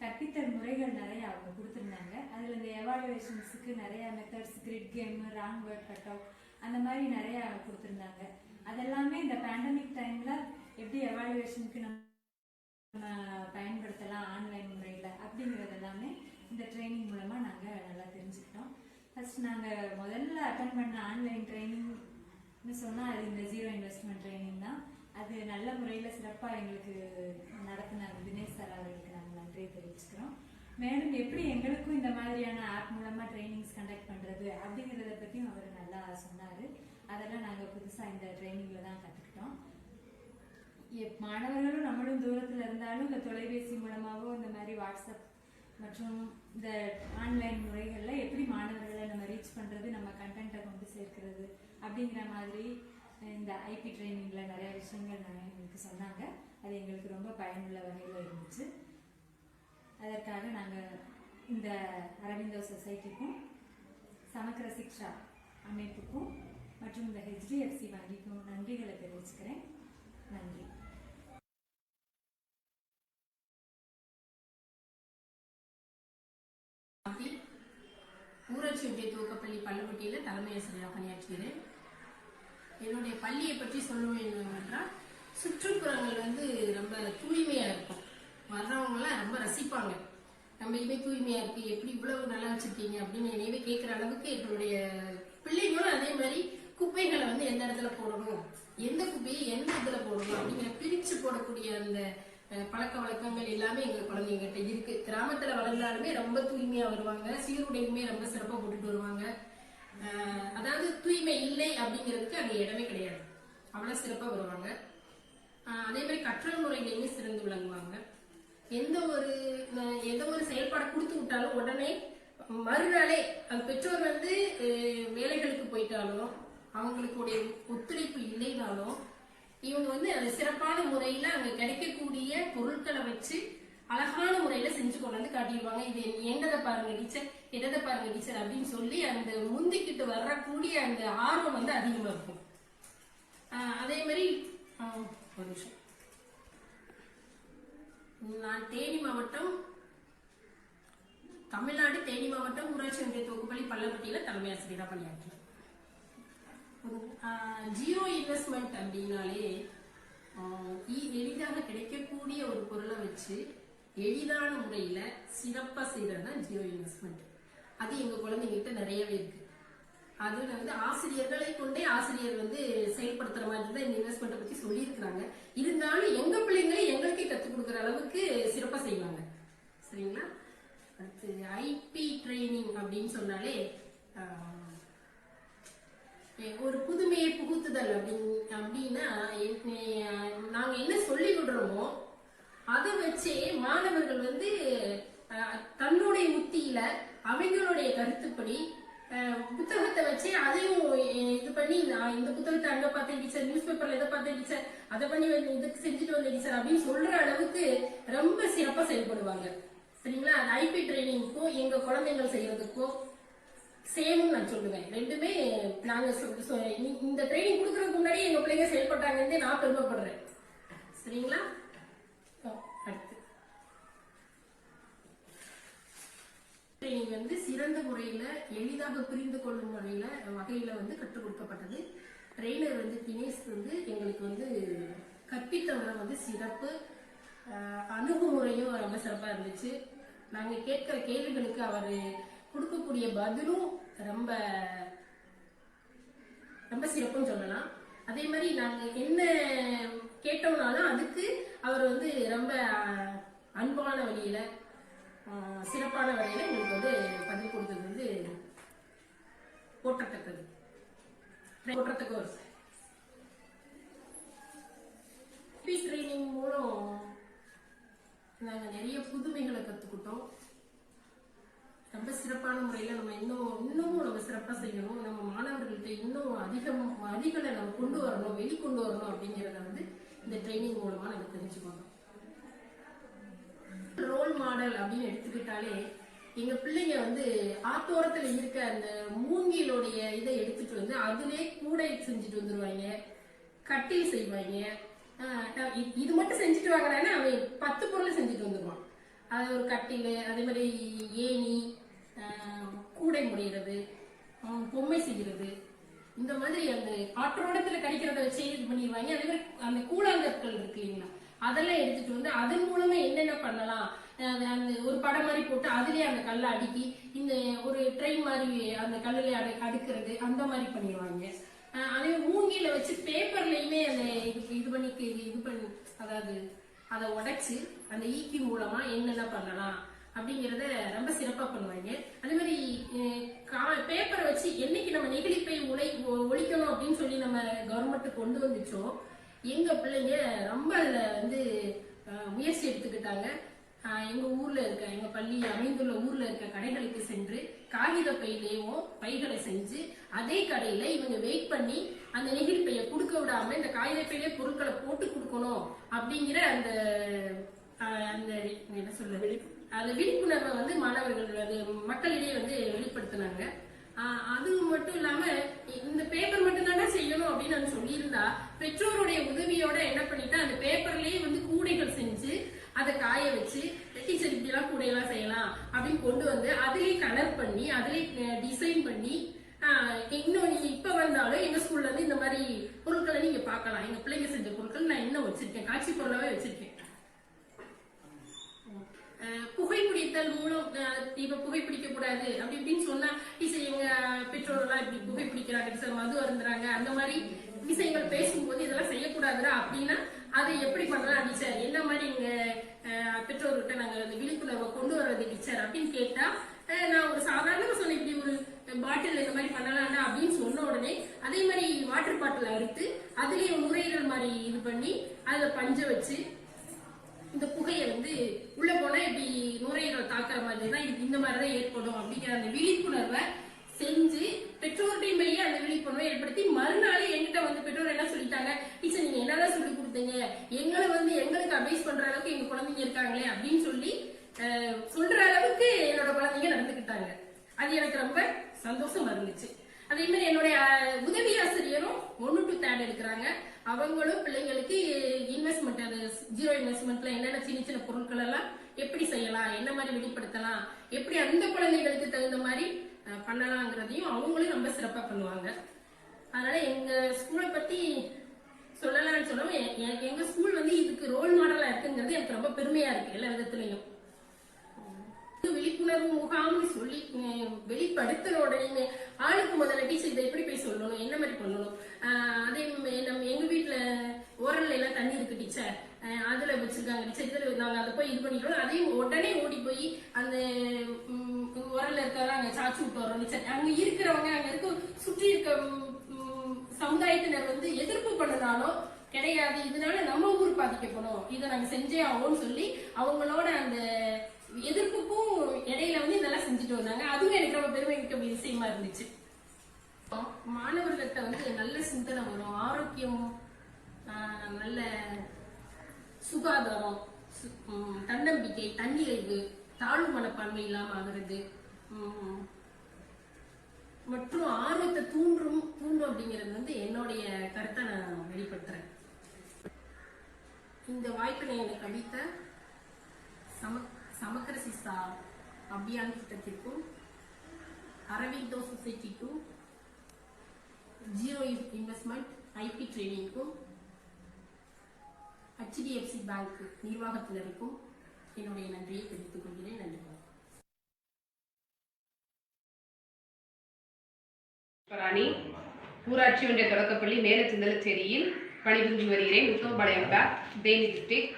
கற்பித்தல் முறைகள் நிறைய அவங்க கொடுத்துருந்தாங்க. அதில் இந்த எவாலுவேஷன்ஸுக்கு நிறைய methods, grid game, wrong word cut out, அந்த மாதிரி நிறையா கொடுத்துருந்தாங்க. அதெல்லாமே இந்த பேண்டமிக் டைமில் எப்படி எவாலுவேஷனுக்கு நம்ம பயன்படுத்தலாம் ஆன்லைன் முறையில் அப்படிங்கிறது எல்லாமே இந்த ட்ரைனிங் மூலமாக நாங்கள் நல்லா தெரிஞ்சுக்கிட்டோம். ஃபர்ஸ்ட் நாங்கள் முதல்ல அட்டன் பண்ண ஆன்லைன் ட்ரைனிங் சொன்னால் அது இந்த ஜீரோ இன்வெஸ்ட்மெண்ட் ட்ரைனிங் தான். அது நல்ல முறையில் சிறப்பாக எங்களுக்கு நடத்தின தினேஷ் சார் அவர்களுக்கு நாங்கள் நன்றியை தெரிவிச்சுக்கிறோம். மேலும் எப்படி எங்களுக்கும் இந்த மாதிரியான ஆப் மூலமாக ட்ரைனிங்ஸ் கண்டக்ட் பண்ணுறது அப்படிங்கிறத பற்றியும் அவர் நல்லா சொன்னார். அதெல்லாம் நாங்கள் புதுசாக இந்த ட்ரைனிங்கில் தான் கற்றுக்கிட்டோம். மாணவர்களும் நம்மளும் தூரத்தில் இருந்தாலும் இந்த தொலைபேசி மூலமாகவோ இந்த மாதிரி வாட்ஸ்அப் மற்றும் இந்த ஆன்லைன் முறைகளில் எப்படி மாணவர்களை நம்ம ரீச் பண்ணுறது, நம்ம கண்டென்ட்டை கொண்டு சேர்க்கிறது அப்படிங்கிற மாதிரி இந்த ஐபி ட்ரைனிங்கில் நிறைய விஷயங்கள் எங்களுக்கு சொன்னாங்க. அது எங்களுக்கு ரொம்ப பயனுள்ள வகையில் இருந்துச்சு. அதற்காக நாங்கள் இந்த அரவிந்தோ சொசைட்டிக்கும் சமக்கர சிக்ஷா அமைப்புக்கும் மற்றும் இந்த HDFC வங்கிக்கும் நன்றிகளை தெரிவிச்சுக்கிறேன். நன்றி. ஊராட்சி ஒன்றிய துவக்கப்பள்ளி பள்ளிப்பட்டியில் தலைமை ஆசிரியராக பணியாற்றுகிறேன். என்னுடைய பள்ளியை பற்றி சொல்ல வேண்டும் என்றால், சுற்றுப்புறங்கள் வந்து ரொம்ப தூய்மையா இருக்கும். வர்றவங்கலாம் ரொம்ப ரசிப்பாங்க. நம்ம இவை தூய்மையா இருக்கு, எப்படி இவ்வளவு நல்லா வச்சிருக்கீங்க அப்படின்னு என்னையவே கேட்கிற அளவுக்கு எங்களுடைய பிள்ளைங்களும் அதே மாதிரி குப்பைகளை வந்து எந்த இடத்துல போடணும், எந்த குப்பையை எந்த இடத்துல போடணும் அப்படிங்கிற பிரிச்சு போடக்கூடிய அந்த பழக்க வழக்கங்கள் எல்லாமே எங்க குழந்தைங்கிட்ட இருக்கு. கிராமத்துல வளர்ந்தாலுமே ரொம்ப தூய்மையா வருவாங்க, சீருடையுமே ரொம்ப சிறப்பா போட்டுட்டு வருவாங்க. அதாவது தூய்மை இல்லை அப்படிங்கிறதுக்கு அங்க இடமே கிடையாது, அவ்வளவு சிறப்பா வருவாங்க. அதே மாதிரி கற்றல் முறையிலையுமே சிறந்து விளங்குவாங்க. எந்த ஒரு செயல்பாடை கொடுத்து விட்டாலும் உடனே மறுநாளே அந்த பெற்றோர் வந்து வேலைகளுக்கு போயிட்டாலும் அவங்களுடைய ஒத்துழைப்பு இல்லைனாலும் இவங்க வந்து அது சிறப்பான முறையில அங்க கிடைக்கக்கூடிய பொருட்களை வச்சு அழகான முறையில செஞ்சு கொண்டு வந்து காட்டிடுவாங்க. இது என்னதை பாருங்க டீச்சர், எதை பாருங்க டீச்சர் அப்படின்னு சொல்லி அந்த முந்திக்கிட்டு வரக்கூடிய அந்த ஆர்வம் வந்து அதிகமா இருக்கும். அதே மாதிரி ஒரு நிமிஷம், நான் தேனி மாவட்டம், தமிழ்நாடு தேனி மாவட்டம் ஊராட்சி ஒன்றிய துவக்கப்பள்ளி பள்ளப்பட்டியில தலைமை ஆசிரியராக பணியாற்றுறேன். ஜீரோ இன்வெஸ்ட்மெண்ட் அப்படின்னாலே எளிதாக கிடைக்கக்கூடிய ஒரு பொருளை வச்சு எளிதான முறையில சிறப்பா செய்யறதுதான் ஜீரோ இன்வெஸ்ட்மெண்ட். அது எங்க குழந்தைங்கிட்ட நிறையவே இருக்கு. அது வந்து ஆசிரியர்களை கொண்டே ஆசிரியர் வந்து செயல்படுத்துற மாதிரி தான் இந்த இன்வெஸ்ட்மெண்ட் பத்தி சொல்லியிருக்கிறாங்க. இருந்தாலும் எங்க பிள்ளைங்களே எங்களுக்கே கத்துக் கொடுக்குற அளவுக்கு சிறப்பா செய்வாங்க. சரிங்களா? அடுத்து ஐபி ட்ரைனிங் அப்படின்னு சொன்னாலே ஒரு புதுமையை புகுத்துதல் அப்படின்னா நாங்க என்ன சொல்லி விடுறோமோ அதை வச்சே மாணவர்கள் வந்து தன்னுடைய உத்தியில அவங்களுடைய கருத்துப்படி புத்தகத்தை வச்சு அதையும் இது பண்ணி இந்த புத்தகத்தை அங்க பார்த்தேன் டீச்சர், நியூஸ் பேப்பர்ல இதை பார்த்தேன் டீச்சர், அதை பண்ணி இதுக்கு செஞ்சுட்டு வந்தேன் டீச்சர் அப்படின்னு சொல்ற அளவுக்கு ரொம்ப சிறப்பா செயல்படுவாங்க. சரிங்களா? அது ஐபி ட்ரைனிங்க்கும் எங்க குழந்தைகள் செய்யறதுக்கும் சேம் நான் சொல்லுவேன். ரெண்டுமே நாங்க இந்த ட்ரைனிங் கொடுக்கறதுக்கு முன்னாடி எங்க பிள்ளைங்க செயல்பட்டாங்கன்னு நான் பெருமைப்படுறேன். சரிங்களா? அடுத்து ட்ரைனிங் வந்து சிறந்த முறையில எளிதாக புரிந்து கொள்ளும் வகையில வந்து கற்றுக் கொடுக்கப்பட்டது. ட்ரெயினர் வந்து தினேஷ் வந்து எங்களுக்கு வந்து கற்பித்தவரை வந்து சிறப்பு, அணுகுமுறையும் ரொம்ப சிறப்பா இருந்துச்சு. நாங்க கேட்கிற கேள்விகளுக்கு அவர் கொடுக்கக்கூடிய பதிலும் ரொம்ப ரொம்ப சிறப்புன்னு சொல்லலாம். அதே மாதிரி நாங்க என்ன கேட்டோம்னாலும் அதுக்கு அவர் வந்து ரொம்ப அன்பான வழியில சிறப்பான வழியில எங்களுக்கு வந்து பதில் கொடுத்தது வந்து போற்றத்தக்கது. ஒரு ட்ரைனிங் மூலம் நாங்க நிறைய புதுமைகளை கத்துக்கிட்டோம். ரொம்ப சிறப்பான முறையில நம்ம இன்னமும் நம்ம சிறப்பா செய்யணும், நம்ம மாணவர்கள்ட்ட இன்னும் அதிகளை நம்ம கொண்டு வரணும், வெளிக்கொண்டு வரணும் அப்படிங்கறத வந்து இந்த ட்ரைனிங் மூலமா நம்ம தெரிஞ்சுக்கணும். ரோல் மாடல் அப்படின்னு எடுத்துக்கிட்டாலே எங்க பிள்ளைங்க வந்து ஆத்தோரத்துல இருக்க அந்த மூங்கிலோடைய இதை எடுத்துட்டு வந்து அதுலயே கூடை செஞ்சுட்டு வந்துருவாங்க, கட்டில் செய்வாங்க. இது மட்டும் செஞ்சுட்டு வாங்கினா அவன் 10 பொருள் செஞ்சுட்டு வந்துருவான். அது ஒரு கட்டில், அதே மாதிரி ஏணி, கூடை முடையிறது, பொம்மை செய்கிறது, இந்த மாதிரி அந்த ஆற்றோடத்துல கிடைக்கிறத வச்சு இது பண்ணிடுவாங்க. அதே மாதிரி அந்த கூழாங்கற்கள் இருக்கு இல்லைங்களா, அதெல்லாம் எடுத்துட்டு வந்து அதன் மூலமா என்னென்ன பண்ணலாம், அந்த ஒரு படம் மாதிரி போட்டு அதுலயே அந்த கல்லை அடுக்கி இந்த ஒரு ட்ரெயின் மாதிரி அந்த கல்லுல அடுக்கிறது, அந்த மாதிரி பண்ணிடுவாங்க. அதே மூங்கில வச்சு பேப்பர்லயுமே அந்த இது பண்ணி அதாவது அதை உடைச்சு அந்த ஈக்கி மூலமா என்னென்ன பண்ணலாம் அப்படிங்கிறத ரொம்ப சிறப்பா பண்ணுவாங்க. அதே மாதிரி பேப்பரை வச்சு என்னைக்கு நம்ம நெகிழிப்பை ஒழிக்கணும் அப்படின்னு சொல்லி நம்ம கவர்மெண்ட் கொண்டு வந்துச்சோ எங்க பிள்ளைங்க ரொம்ப அதுல வந்து முயற்சி எடுத்துக்கிட்டாங்க. எங்க ஊர்ல இருக்க எங்க பள்ளி அமைந்துள்ள ஊர்ல இருக்க கடைகளுக்கு சென்று காகித பையிலேயும் பைகளை செஞ்சு அதே கடையில இவங்க வெயிட் பண்ணி அந்த நெகிழி பைய கொடுக்க விடாம இந்த காகித பையிலே பொருட்களை போட்டு கொடுக்கணும் அப்படிங்கிற அந்த அந்த என்ன சொல்ல அந்த விழிப்புணர்வை வந்து மாணவர்கள் அது மக்களிடையே வந்து வெளிப்படுத்தினாங்க. அது மட்டும் இல்லாம இந்த பேப்பர் மட்டும் தானே செய்யணும் அப்படின்னு நான் சொல்லியிருந்தா பெற்றோருடைய உதவியோட என்ன பண்ணிட்டா அந்த பேப்பர்லயே வந்து கூடைகள் செஞ்சு அதை காய வச்சு டீச்சர் இப்படி எல்லாம் கூடையெல்லாம் செய்யலாம் அப்படின்னு கொண்டு வந்து அதுலயே கலர் பண்ணி அதுலயே டிசைன் பண்ணி இன்னும் நீங்க இப்ப வந்தாலும் எங்க ஸ்கூல்ல இருந்து இந்த மாதிரி பொருட்களை நீங்க பார்க்கலாம். எங்க பிள்ளைங்க செஞ்ச பொருட்கள் நான் இன்னும் வச்சிருக்கேன், காட்சி பொருளாவே வச்சிருக்கேன். புகைப்பிடித்தல் மூலம் இப்ப புகைப்பிடிக்க கூடாது அப்படி இப்படின்னு சொன்னா டீச்சர் எங்க பெற்றோர் எல்லாம் இப்படி புகைப்பிடிக்கிறாங்க, டீச்சர் மது அருந்துறாங்க, அந்த மாதிரி விஷயங்கள் பேசும்போது இதெல்லாம் செய்யக்கூடாதுடா அப்படின்னா அதை எப்படி பண்ணலாம் டீச்சர், என்ன மாதிரி எங்க பெற்றோர்கிட்ட நாங்க அந்த விழிப்புணர்வை கொண்டு வர்றது டீச்சர் அப்படின்னு கேட்டா நான் ஒரு சாதாரணமா சொன்னேன் இப்படி ஒரு பாட்டில் இந்த மாதிரி பண்ணலாம்டா அப்படின்னு சொன்ன உடனே அதே மாதிரி வாட்டர் பாட்டில் அறுத்து அதுலயே நுரையீரல் மாதிரி இது பண்ணி அதுல பஞ்ச வச்சு இந்த புகையை வந்து உள்ள போனா இப்படி நுரையீரல் தாக்குற மாதிரி தான் இந்த மாதிரிதான் ஏற்படும் அப்படிங்கிற அந்த விழிப்புணர்வை செஞ்சு பெற்றோர்டையுமே அந்த விழிப்புணர்வை ஏற்படுத்தி மறுநாள் என்கிட்ட வந்து பெற்றோர் என்ன சொல்லிட்டாங்க, டீச்சர் நீங்க என்னதான் சொல்லி கொடுத்தீங்க, எங்களை வந்து எங்களுக்கு அட்வைஸ் பண்ற அளவுக்கு எங்க குழந்தைங்க இருக்காங்களே அப்படின்னு சொல்லி சொல்ற அளவுக்கு என்னோட குழந்தைங்க நடந்துக்கிட்டாங்க. அது எனக்கு ரொம்ப சந்தோஷமா இருந்துச்சு. அதே மாதிரி என்னுடைய உதவி ஆசிரியரும் 1 to 3 எடுக்கிறாங்க. அவங்களும் பிள்ளைங்களுக்கு இன்வெஸ்ட்மெண்ட் அது 0 இன்வெஸ்ட்மெண்ட்ல என்னென்ன சின்ன சின்ன பொருட்கள் எல்லாம் எப்படி செய்யலாம், என்ன மாதிரி வெளிப்படுத்தலாம், எப்படி அந்த குழந்தைகளுக்கு தகுந்த மாதிரி பண்ணலாங்கிறதையும் அவங்களும் ரொம்ப சிறப்பா பண்ணுவாங்க. அதனால எங்க ஸ்கூலை பத்தி சொல்லலாம்னு சொல்லுவோம். எங்க ஸ்கூல் வந்து இதுக்கு ரோல் மாடலா இருக்குங்கிறது எனக்கு ரொம்ப பெருமையா இருக்கு எல்லா விதத்திலையும். விழிப்புணர்வு முகாம்னு சொல்லி வெளிப்படுத்துற உடனே ஆளுக்கு முதல்ல டீச்சர் இதை எப்படி போய் சொல்லணும், என்ன மாதிரி பண்ணணும், அதே நம்ம எங்க வீட்டுல ஓரல்ல எல்லாம் தண்ணி இருக்கு டீச்சர் அதுல வச்சிருக்காங்க டீச்சர் இதுல நாங்க அதை போய் இது பண்ணிட்டோம், அதையும் உடனே ஓடி போய் அந்த உரல்ல இருக்கிற அங்க சாச்சு விட்டு வரோம் டீச்சர். அங்க இருக்கிறவங்க அங்க இருக்க சுற்றி இருக்க சமுதாயத்தினர் வந்து எதிர்ப்பு பண்ணனாலும் கிடையாது, இதனால நம்ம ஊர் பாதிக்கப்படும், இதை நாங்க செஞ்சே ஆகும்னு சொல்லி அவங்களோட அந்த எதிர்ப்புக்கும் இடையில வந்து இதெல்லாம் செஞ்சுட்டு வந்தாங்க. அதுவும் எனக்கு ரொம்ப பெருமைமிக்க விஷயமா இருந்துச்சு. மாணவர்கள்ட்ட வந்து நல்ல சிந்தனை வரும், ஆரோக்கியம், நல்ல சுகாதாரம், தன்னம்பிக்கை, தன்னிறைவு, தாழ்வு மனப்பான்மை இல்லாம ஆகிறது மற்றும் ஆர்வத்தை தூண்டும் அப்படிங்கிறது வந்து என்னுடைய கருத்தை நான் வெளிப்படுத்துறேன். இந்த வாய்ப்பினை எனக்கு அளித்த சமக்கர சிசா அபியான் திட்டத்திற்கும் அரவிந்தோ சொசைட்டிக்கும் ஜீரோ இன்வெஸ்ட்மெண்ட் ஐபி ட்ரைனிங்க்கும் HDFC பேங்க் நிர்வாகத்தினருக்கும் என்னுடைய நன்றியை தெரிவித்துக் கொள்கிறேன். நன்றி. ராணி ஊராட்சி ஒன்றிய தொடக்கப்பள்ளி மேலச்சிந்தலச்சேரியில் பணிபுரிந்து வருகிறேன். உத்தமபாளையம் தேனி டிஸ்ட்ரிக்ட்.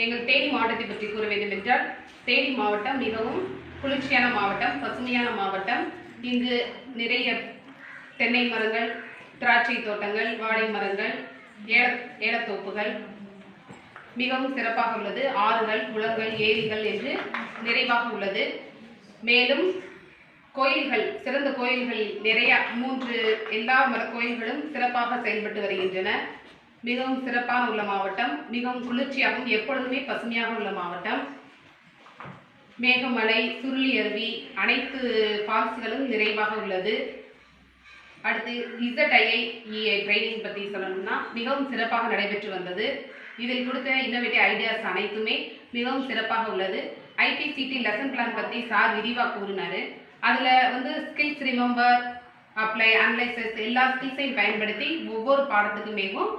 எங்கள் தேனி மாவட்டத்தை பற்றி கூற வேண்டும் என்றால், தேனி மாவட்டம் மிகவும் குளிர்ச்சியான மாவட்டம், பசுமையான மாவட்டம். இங்கு நிறைய தென்னை மரங்கள், திராட்சை தோட்டங்கள், வாழை மரங்கள், ஏலத்தோப்புகள் மிகவும் சிறப்பாக உள்ளது. ஆறுகள், குளங்கள், ஏரிகள் என்று நிறைவாக உள்ளது. மேலும் கோயில்கள், சிறந்த கோயில்கள் நிறைய 3 எல்லா கோயில்களும் சிறப்பாக செயல்பட்டு வருகின்றன. மிகவும் சிறப்பான உள்ள மாவட்டம், மிகவும் குளிர்ச்சியாகவும் எப்பொழுதுமே பசுமையாக உள்ள மாவட்டம். மேகமலை, சுருளி அருவி, அனைத்து ஃபால்ஸ்களும் நிறைவாக உள்ளது. அடுத்து Ziiei ட்ரைனிங் பற்றி சொல்லணும்னா மிகவும் சிறப்பாக நடைபெற்று வந்தது. இதில் கொடுத்த இன்னோவேட்டிவ் ஐடியாஸ் அனைத்துமே மிகவும் சிறப்பாக உள்ளது. IPCT லெசன் பிளான் பற்றி சார் விரிவாக கூறினார். அதில் வந்து ஸ்கில்ஸ் ரிமெம்பர், அப்ளை, அனலைசஸ் எல்லா ஸ்கில்ஸையும் பயன்படுத்தி ஒவ்வொரு பாடத்துக்குமேவும்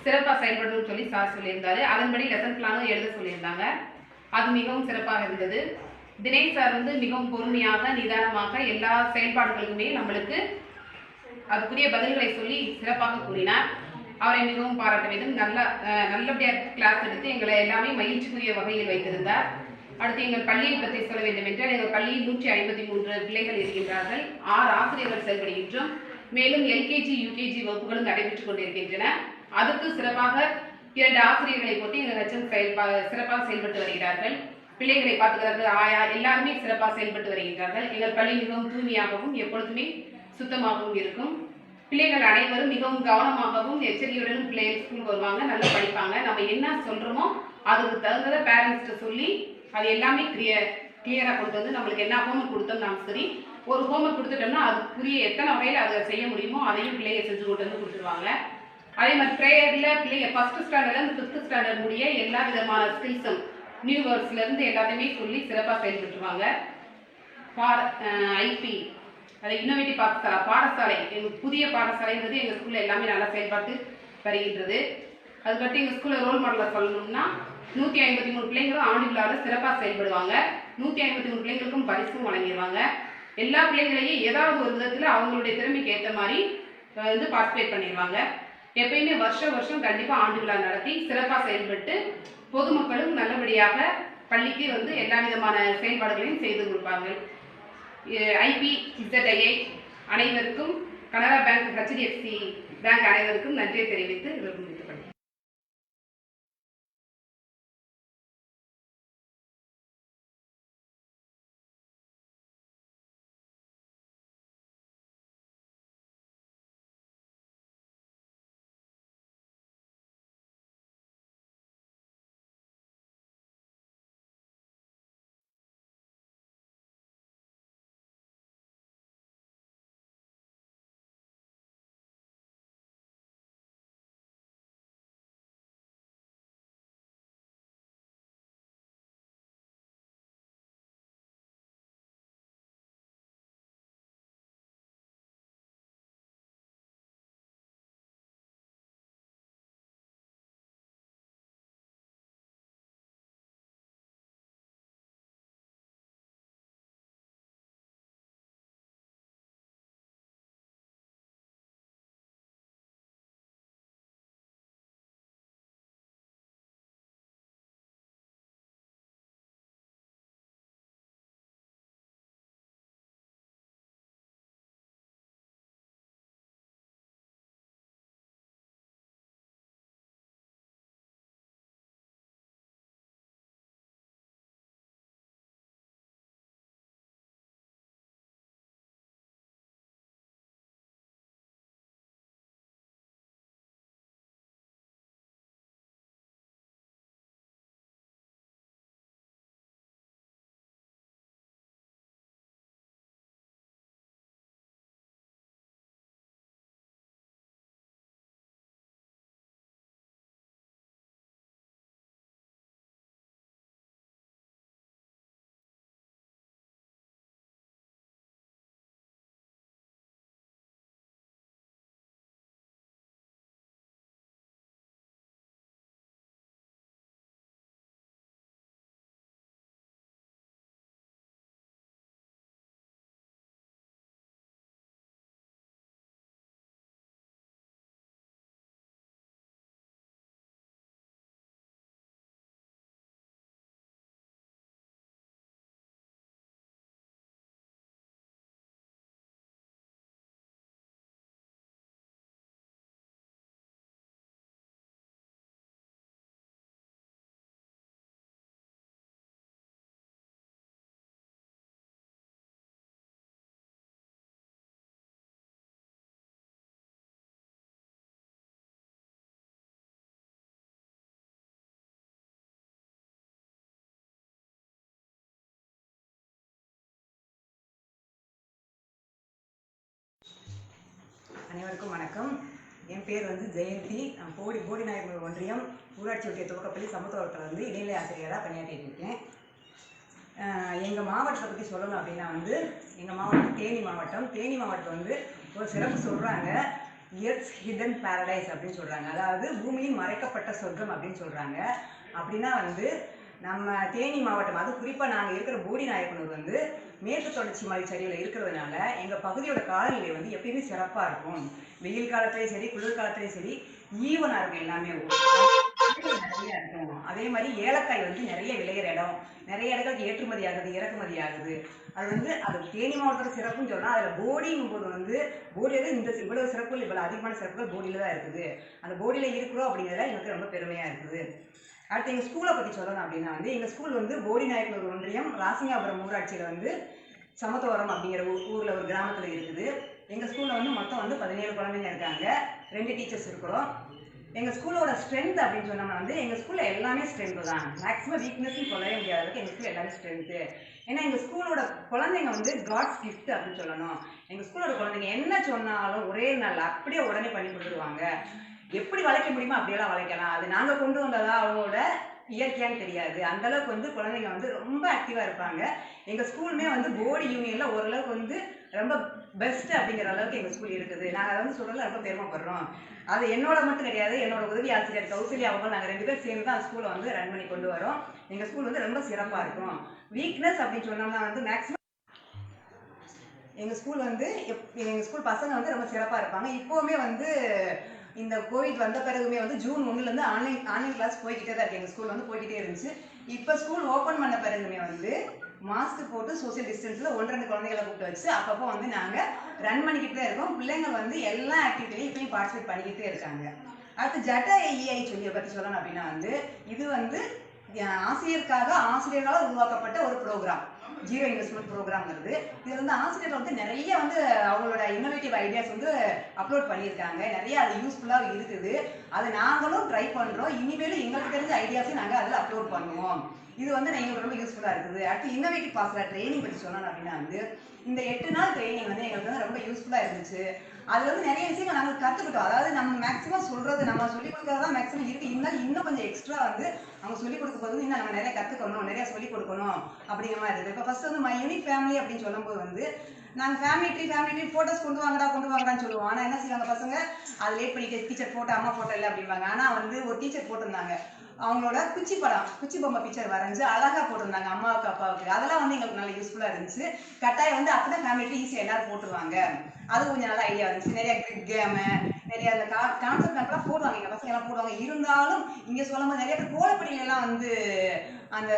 சிறப்பாக செயல்படணும்னு சொல்லி சார் சொல்லியிருந்தாரு. அதன்படி லெசன் பிளானும் எழுத சொல்லியிருந்தாங்க. அது மிகவும் சிறப்பாக இருந்தது. தினேஷ் சார் வந்து மிகவும் பொறுமையாக நிதானமாக எல்லா செயல்பாடுகளுக்குமே நம்மளுக்கு அதுக்குரிய பதில்களை சொல்லி சிறப்பாக கூறினார். அவரை மிகவும் பாராட்ட வேண்டும். நல்லபடியாக கிளாஸ் எடுத்து எங்களை எல்லாமே மகிழ்ச்சிக்குரிய வகையில் வைத்திருந்தார். அடுத்து எங்கள் பள்ளியை பற்றி சொல்ல வேண்டும் என்றால் எங்கள் பள்ளியில் 153 பிள்ளைகள் இருக்கின்றார்கள். 6 ஆசிரியர்கள் செயல்படுகின்றோம். மேலும் எல்கேஜி யூகேஜி வகுப்புகளும் நடைபெற்றுக் கொண்டிருக்கின்றன. அதுக்கு சிறப்பாக 2 ஆசிரியர்களை போட்டு எங்கள் ஹெச்எம் சிறப்பாக செயல்பட்டு வருகிறார்கள். பிள்ளைகளை பார்த்துக்கிறது ஆயா எல்லாருமே சிறப்பாக செயல்பட்டு வருகின்றார்கள். எங்கள் பள்ளி மிகவும் தூய்மையாகவும் எப்பொழுதுமே சுத்தமாகவும் இருக்கும். பிள்ளைகள் அனைவரும் மிகவும் கவனமாகவும் எச்சரிக்கையுடனும் பிள்ளைகள் ஸ்கூலுக்கு வருவாங்க, நல்லா படிப்பாங்க. நம்ம என்ன சொல்றோமோ அதுக்கு தகுந்ததை பேரண்ட்ஸ்கிட்ட சொல்லி அது எல்லாமே கிளியராக கொண்டு வந்து நம்மளுக்கு என்ன ஹோம்ஒர்க் கொடுத்தோம்னாலும் சரி, ஒரு ஹோம்ஒர்க் கொடுத்துட்டோம்னா அதுக்குரிய எத்தனை வகையில் அதை செய்ய முடியுமோ அதையும் பிள்ளைங்க செஞ்சு கொண்டு வந்து கொடுத்துருவாங்க. அதே மாதிரி ப்ரேயரில் பிள்ளைங்க 1st ஸ்டாண்டர்ட்லேருந்து 5th ஸ்டாண்டர்ட் முடிய எல்லா விதமான ஸ்கில்ஸும் நியூ வேர்ட்ஸ்லேருந்து எல்லாத்தையுமே சொல்லி சிறப்பாக செயல்பட்டுருவாங்க. ஐபி அதை இன்னோவேட்டிவ் பாடசாலை எங்கள் புதிய பாடசாலைன்றது எங்கள் ஸ்கூலில் எல்லாமே நல்லா செயல்பட்டு வருகின்றது. அதுக்கடுத்து எங்கள் ஸ்கூலில் ரோல் மாடலில் சொல்லணும்னா 153 பிள்ளைங்களும் ஆண்டு விழாவில் சிறப்பாக செயல்படுவாங்க. 153 பிள்ளைங்களுக்கும் பரிசும் வழங்கிடுவாங்க. எல்லா பிள்ளைங்களையும் ஏதாவது ஒரு விதத்தில் அவங்களுடைய திறமைக்கு ஏற்ற மாதிரி வந்து பார்ட்டிசிபேட் பண்ணிடுவாங்க. எப்பயுமே வருஷம் கண்டிப்பாக ஆண்டு விழா நடத்தி சிறப்பாக செயல்பட்டு பொதுமக்களும் நல்லபடியாக பள்ளிக்கு வந்து எல்லா விதமான செயல்பாடுகளையும் செய்து கொடுப்பார்கள். ஐபி Ziiei அனைவருக்கும், கனரா பேங்க் HDFC பேங்க் அனைவருக்கும் நன்றியை தெரிவித்து முடித்துக்கொள்கிறேன். அனைவருக்கும் வணக்கம். என் பேர் வந்து ஜெயந்தி. நான் போடிநாயக்கனூர் ஒன்றியம் ஊராட்சி ஒன்றிய துவக்கப்பள்ளி சமத்துவத்தில் வந்து இடைநிலை ஆசிரியராக பணியாற்றிட்டு இருக்கேன். எங்கள் மாவட்டத்தை பற்றி சொல்லணும் அப்படின்னா வந்து எங்கள் மாவட்டம் தேனி மாவட்டம் வந்து ஒரு சிறப்பு சொல்கிறாங்க. எர்த்ஸ் ஹிடன் பாரடைஸ் அப்படின்னு சொல்கிறாங்க. அதாவது பூமியின் மறைக்கப்பட்ட சொர்க்கம் அப்படின்னு சொல்கிறாங்க. அப்படின்னா வந்து நம்ம தேனி மாவட்டம், அது குறிப்பாக நாங்கள் இருக்கிற போடி நாயக்கனூர் வந்து மேற்கு தொடர்ச்சி மலை சரிவில் இருக்கிறதுனால எங்கள் பகுதியோட காலநிலை வந்து எப்பயுமே சிறப்பாக இருக்கும். வெயில் காலத்துலேயும் சரி, குளிர் காலத்துலேயும் சரி, ஈவனாக இருக்கும் எல்லாமே. நிறைய இருக்கும். அதே மாதிரி ஏலக்காய் வந்து நிறைய விளையிற இடம், நிறைய இடங்களுக்கு ஏற்றுமதி ஆகுது, இறக்குமதி ஆகுது. அது வந்து அது தேனி மாவட்டத்தோட சிறப்புன்னு சொன்னால், அதில் போடிங்கும் போது வந்து போடியில் இந்த இவ்வளவு சிறப்புகள், இவ்வளோ அதிகமான சிறப்புகள் போடியில் தான் இருக்குது. அந்த போடியில் இருக்கிறோம் அப்படிங்கிறதுல எனக்கு ரொம்ப பெருமையாக இருக்குது. அடுத்து எங்கள் ஸ்கூலை பற்றி சொல்லணும் அப்படின்னா வந்து, எங்கள் ஸ்கூல் வந்து போடி நாயக்கனூர் ஒன்றியம் ராசிங்காபுரம் ஊராட்சியில் வந்து சமத்துவரம் அப்படிங்கிற ஊரில் ஒரு கிராமத்தில் இருக்குது. எங்கள் ஸ்கூலில் வந்து மொத்தம் வந்து 17 குழந்தைங்க இருக்காங்க, 2 டீச்சர்ஸ் இருக்கிறோம். எங்கள் ஸ்கூலோட ஸ்ட்ரென்த் அப்படின்னு சொன்னோம்னா வந்து, எங்கள் ஸ்கூலில் எல்லாமே ஸ்ட்ரென்த்து தான். மேக்ஸிமம் வீக்னஸ்ன்னு சொல்லவே முடியாத அளவுக்கு எங்கள் ஸ்கூலில் எல்லாமே ஸ்ட்ரென்த்து. ஏன்னா எங்கள் ஸ்கூலோட குழந்தைங்க வந்து காட்ஸ் கிஃப்ட் அப்படின்னு சொல்லணும். எங்கள் ஸ்கூலோட குழந்தைங்க என்ன சொன்னாலும் ஒரே நாள் அப்படியே உடனே பண்ணி கொடுத்துருவாங்க. எப்படி வளைக்க முடியுமோ அப்படியெல்லாம் வளைக்கலாம். அது நாங்கள் கொண்டு வந்ததா அவங்களோட இயற்கையான்னு தெரியாது. அந்த அளவுக்கு வந்து குழந்தைங்க வந்து ரொம்ப ஆக்டிவாக இருப்பாங்க. எங்கள் ஸ்கூலுமே வந்து போர்டு யூனியனில் ஓரளவுக்கு வந்து ரொம்ப பெஸ்ட் அப்படிங்கிற அளவுக்கு எங்கள் ஸ்கூல் இருக்குது. நாங்கள் அதை வந்து சொல்கிறதுல ரொம்ப பெருமைப்படுறோம். அது என்னோட மட்டும் கிடையாது, என்னோட உதவி ஆசிரியர் கௌசல்யா அவங்க, நாங்கள் 2 பேர் சேர்ந்து தான் ஸ்கூலை வந்து ரன் பண்ணி கொண்டு வரோம். எங்கள் ஸ்கூல் வந்து ரொம்ப சிறப்பாக இருக்கும். வீக்னஸ் அப்படின்னு சொன்னோம்னா வந்து மேக்ஸிமம் எங்கள் ஸ்கூல் வந்து எங்கள் ஸ்கூல் பசங்க வந்து ரொம்ப சிறப்பாக இருப்பாங்க. இப்போவுமே வந்து இந்த கோவிட் வந்த பிறகுமே வந்து ஜூன் 1லேருந்து ஆன்லைன் கிளாஸ் போய்கிட்டே தான் இருக்குது. எங்கள் ஸ்கூல் வந்து போய்கிட்டே இருந்துச்சு. இப்போ ஸ்கூல் ஓப்பன் பண்ண பிறகுமே வந்து மாஸ்க் போட்டு சோசியல் டிஸ்டன்ஸில் 1-2 குழந்தைகளை கூப்பிட்டு வச்சு அப்பப்போ வந்து நாங்கள் ரன் பண்ணிக்கிட்டு தான் இருக்கோம். பிள்ளைங்க வந்து எல்லா ஆக்டிவிட்டிலையும் இப்பயும் பார்ட்டிசிபேட் பண்ணிக்கிட்டே இருக்காங்க. அடுத்து ஜிஐ சொல்லியை பற்றி சொல்லணும் அப்படின்னா வந்து, இது வந்து ஆசிரியர்களால் உருவாக்கப்பட்ட ஒரு ப்ரோக்ராம், ஜீரோ இன்வெஸ்ட்மெண்ட் ப்ரோக்ராம்ங்கிறது. இது வந்து ஆசிரியர்கள் வந்து நிறைய வந்து அவங்களோட இன்னோவேட்டிவ் ஐடியாஸ் வந்து அப்லோட் பண்ணியிருக்காங்க. நிறைய அது யூஸ்ஃபுல்லாக இருக்குது. அதை நாங்களும் ட்ரை பண்ணுறோம். இனிமேலும் எங்களுக்கு தெரிஞ்ச ஐடியாஸையும் நாங்கள் அதில் அப்லோட் பண்ணுவோம். இது வந்து எங்களுக்கு ரொம்ப யூஸ்ஃபுல்லாக இருக்குது. அடுத்து இன்னோவேட்டிவ் பாஸில் ட்ரைனிங் பற்றி சொல்லணும் அப்படின்னா வந்து, இந்த 8 நாள் ட்ரைனிங் வந்து எங்களுக்கு வந்து ரொம்ப யூஸ்ஃபுல்லாக இருந்துச்சு. அதில் வந்து நிறைய விஷயங்கள் நாங்கள் கற்றுக்கிட்டோம். அதாவது நம்ம மேக்ஸிமம் சொல்கிறது, நம்ம சொல்லிக் கொடுக்கறது தான் மேக்ஸிமம் இருக்குது. இருந்தாலும் இன்னும் கொஞ்சம் எக்ஸ்ட்ரா வந்து அவங்க சொல்லிக் கொடுக்கும்போது இன்னும் நம்ம நிறைய கற்றுக்கணும், நிறைய சொல்லிக் கொடுக்கணும் அப்படிங்கிற மாதிரி இருக்குது. இப்போ ஃபர்ஸ்ட் வந்து மை யூனிக் ஃபேமிலி அப்படின்னு சொல்லும்போது வந்து, நாங்கள் ஃபேமிலி ட்ரீ ஃபோட்டோஸ் கொண்டு வாங்கடான்னு சொல்லுவோம். ஆனால் என்ன செய்வாங்க பசங்க, அது லேட் பண்ணிட்டு டீச்சர் ஃபோட்டோ, அம்மா ஃபோட்டோ இல்லை அப்படிம்பாங்க. ஆனால் வந்து ஒரு டீச்சர் போட்டிருந்தாங்க, அவங்களோட குச்சி பொம்மை பிக்சர் வரைஞ்சு அழகா போட்டிருந்தாங்க அம்மாவுக்கு அப்பாவுக்கு. அதெல்லாம் வந்து எங்களுக்கு நல்ல யூஸ்ஃபுல்லா இருந்துச்சு. கட்டாயம் வந்து அப்படிதான் ஃபேமிலி ஈஸியாக எல்லாரும் போட்டுருவாங்க. அது கொஞ்சம் நல்ல ஐடியா இருந்துச்சு. நிறைய கிரிக் கேமு, நிறைய அந்த கான்செப்ட் மேப்லாம் போடுவாங்க, எங்க பசங்க எல்லாம் போடுவாங்க. இருந்தாலும் இங்க சொல்லும்போது நிறைய பேர் கோலப்படியில எல்லாம் வந்து அந்த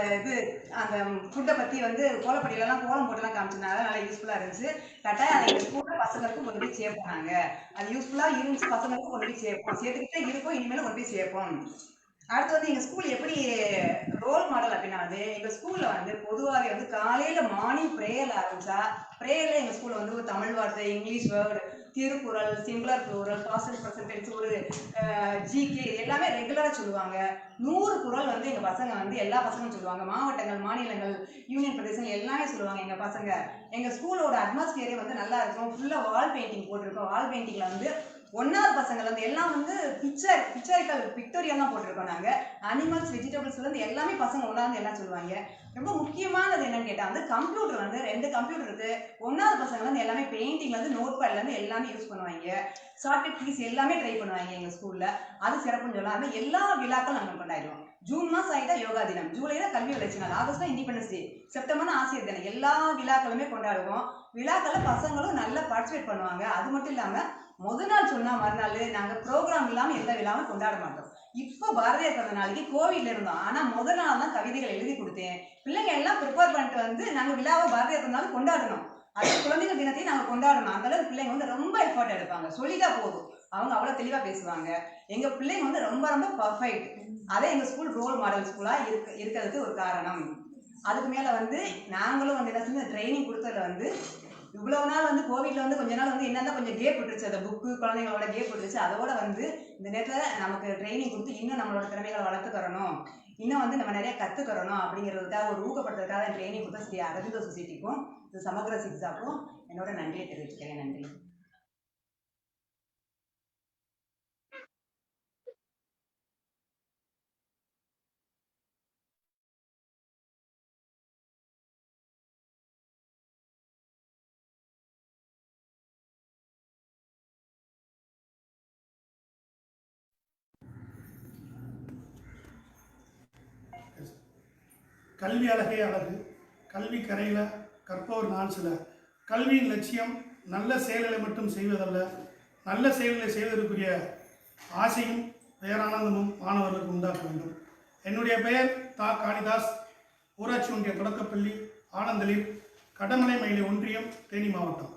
அந்த ஃபுட்டை பத்தி வந்து கோலப்படியில எல்லாம் கோலம் போட்டுலாம் காமிச்சிருந்தாங்க. நல்லா யூஸ்ஃபுல்லா இருந்துச்சு. கட்டாயம் அதை எங்க ஸ்கூல்ல பசங்களுக்கும் கொண்டு போய் சேர்ப்பாங்க. அது யூஸ்ஃபுல்லா இருந்துச்சு, பசங்களுக்கும் கொண்டு போய் சேர்ப்போம், சேர்த்துக்கிட்டே இருக்கோம், இனிமேலும் கொண்டு போய் சேர்ப்போம். அடுத்து வந்து எங்க ஸ்கூல் எப்படி ரோல் மாடல் அப்படின்னா வந்து, எங்க ஸ்கூல்ல வந்து பொதுவாகவே வந்து காலையில மார்னிங் ப்ரேயர்ல ஆரம்பிச்சா, ப்ரேயர்ல எங்க ஸ்கூல்ல வந்து ஒரு தமிழ் வார்த்தை, English word, Thirukkural, singular plural, past present tense, ஒரு ஜிகே எல்லாமே ரெகுலரா சொல்லுவாங்க. 100 குறள் வந்து எங்க பசங்க வந்து எல்லா பசங்களும் சொல்லுவாங்க. மாவட்டங்கள், மாநிலங்கள், யூனியன் பிரதேசங்கள் எல்லாமே சொல்லுவாங்க எங்க பசங்க. எங்க ஸ்கூலோட அட்மாஸ்பியரே வந்து நல்லா இருக்கும். ஃபுல்லா வால் பெயிண்டிங் போட்டிருக்கோம். வால் பெயிண்டிங்ல வந்து 1வது பசங்கள் வந்து எல்லாம் வந்து பிக்சரிக்கல் பிக்டோரியல் தான் போட்டிருக்கோம். நாங்க அனிமல்ஸ், வெஜிடபிள்ஸ்ல இருந்து எல்லாமே பசங்க ஒன்னாந்து எல்லாம் சொல்லுவாங்க. ரொம்ப முக்கியமானது என்னன்னு கேட்டா வந்து கம்ப்யூட்டர் வந்து 2 கம்ப்யூட்டர் இருக்கு. 1வது பசங்க வந்து எல்லாமே பெயிண்டிங்ல இருந்து நோட் பேட்ல இருந்து எல்லாமே யூஸ் பண்ணுவாங்க. ஷார்ட்கட் கீஸ் எல்லாமே ட்ரை பண்ணுவாங்க எங்க ஸ்கூல்ல. அது சிறப்புன்னு சொல்லலாம். எல்லா விழாக்களும் நாங்கள் கொண்டாடுவோம். ஜூன் மாசம் ஆயிட்டா யோகா தினம், ஜூலைல கல்வி வளர்ச்சி நாள், ஆகஸ்ட்ல இண்டிபெண்டன்ஸ் டே, செப்டம்பர்னா ஆசிரியர் தினம், எல்லா விழாக்களுமே கொண்டாடுவோம். விழாக்கள்ல பசங்களும் நல்லா பார்ட்டிசிபேட் பண்ணுவாங்க. அது மட்டும் இல்லாம நாள் சொன்னா மறுநாள் நாங்க ப்ரோக்ராம் இல்லாம எந்த விழாவும் கொண்டாட மாட்டோம். இப்போ பாரதியார் பிறந்த நாளைக்கு கோவிட்ல இருந்தோம். ஆனா நாள் தான் கவிதைகள் எழுதி கொடுத்தேன். பிள்ளைங்க எல்லாம் ப்ரிப்பேர் பண்ணிட்டு வந்து நாங்க விழாவை பாரதியார் பிறந்த நாள் கொண்டாடணும். அது குழந்தைகள் தினத்தையும் நாங்க கொண்டாடணும். அந்த அளவுக்கு பிள்ளைங்க வந்து ரொம்ப எஃபர்ட் எடுப்பாங்க. சொல்லிட்டா போதும், அவங்க அவ்வளவு தெளிவா பேசுவாங்க. எங்க பிள்ளைங்க வந்து ரொம்ப ரொம்ப பர்ஃபெக்ட். அதே எங்க ஸ்கூல் ரோல் மாடல் ஸ்கூலா இருக்கிறதுக்கு ஒரு காரணம். அதுக்கு மேல வந்து நாங்களும் வந்து என்ன செஞ்சு ட்ரைனிங் கொடுத்ததுல வந்து இவ்வளவு நாள் வந்து கோவிட்ல வந்து கொஞ்ச நாள் வந்து என்னதான் கொஞ்சம் கேப் விட்டுருச்சு, அந்த புக்கு குழந்தைங்களோட கேப் விட்டுருச்சு. அதோட வந்து இந்த நேரத்துல நமக்கு ட்ரைனிங் கொடுத்து இன்னும் நம்மளோட திறமைகளை வளர்த்துக்கிறணும், இன்னும் வந்து நம்ம நிறைய கத்துக்கிறணும் அப்படிங்கிறதுக்காக ஒரு ஊக்கப்படுத்துறதுக்காக ட்ரைனிங் கொடுத்த ஸ்ரீ அரவிந்தோ சொசைட்டிக்கும் சமக்ர சிக்ஸாக்கும் என்னோட நன்றியை தெரிவிச்சுக்கிறேன். நன்றி. கல்வி அழகே அழகு, கல்வி கரையில கற்பவர் நான் சில. கல்வியின் லட்சியம் நல்ல செயல்களை மட்டும் செய்வதல்ல, நல்ல செயல்களை செய்வதற்குரிய ஆசையும் பேரானந்தமும் மாணவர்களுக்கு உண்டாக்க வேண்டும். என்னுடைய பெயர் தா காளிதாஸ், ஊராட்சி ஒன்றிய தொடக்கப்பள்ளி ஆனந்தலில், கடமலை மயிலை ஒன்றியம், தேனி மாவட்டம்.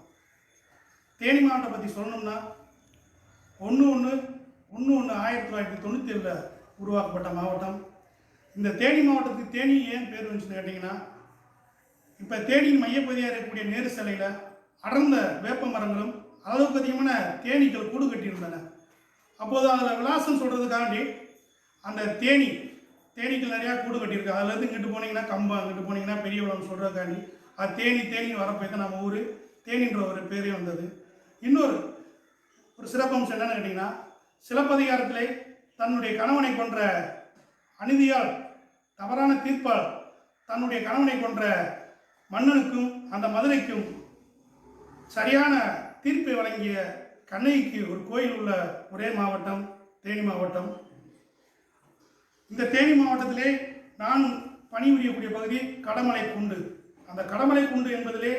தேனி மாவட்டம் பற்றி சொல்லணும்னா 1/1/1997 உருவாக்கப்பட்ட மாவட்டம். இந்த தேனி மாவட்டத்துக்கு தேனி ஏன் பேர் வந்துச்சுன்னு கேட்டிங்கன்னா, இப்போ தேனியின் மையப்பகுதியாக இருக்கக்கூடிய நேரு சிலையில் அடர்ந்த வேப்ப மரங்களும் அளவுக்கு அதிகமான தேனீக்கள் கூடு கட்டியிருந்தன. அப்போது அதில் விலாசம் சொல்கிறதுக்காண்டி அந்த தேனீக்கள் நிறையா கூடு கட்டியிருக்கு. அதுலேருந்து இங்கிட்டு போனீங்கன்னா கம்பம், அங்கிட்டு போனீங்கன்னா பெரியவளம் சொல்கிறதுக்காண்டி அது தேனி வரப்போய் தான் நம்ம ஊர் தேனின்ற ஒரு பேரே வந்தது. இன்னொரு சிறப்பம்சம் என்னன்னு கேட்டிங்கன்னா, சிலப்பதிகாரத்திலே தன்னுடைய கணவனை கொன்ற அநீதியால், தவறான தீர்ப்பால் தன்னுடைய கணவனை கொன்ற மன்னனுக்கும் அந்த மதுரைக்கும் சரியான தீர்ப்பை வழங்கிய கண்ணகிக்கு ஒரு கோயில் உள்ள ஒரே மாவட்டம் தேனி மாவட்டம். இந்த தேனி மாவட்டத்திலே நான் பணிபுரியக்கூடிய பகுதி கடமலை குண்டு. அந்த கடமலை குண்டு என்பதிலே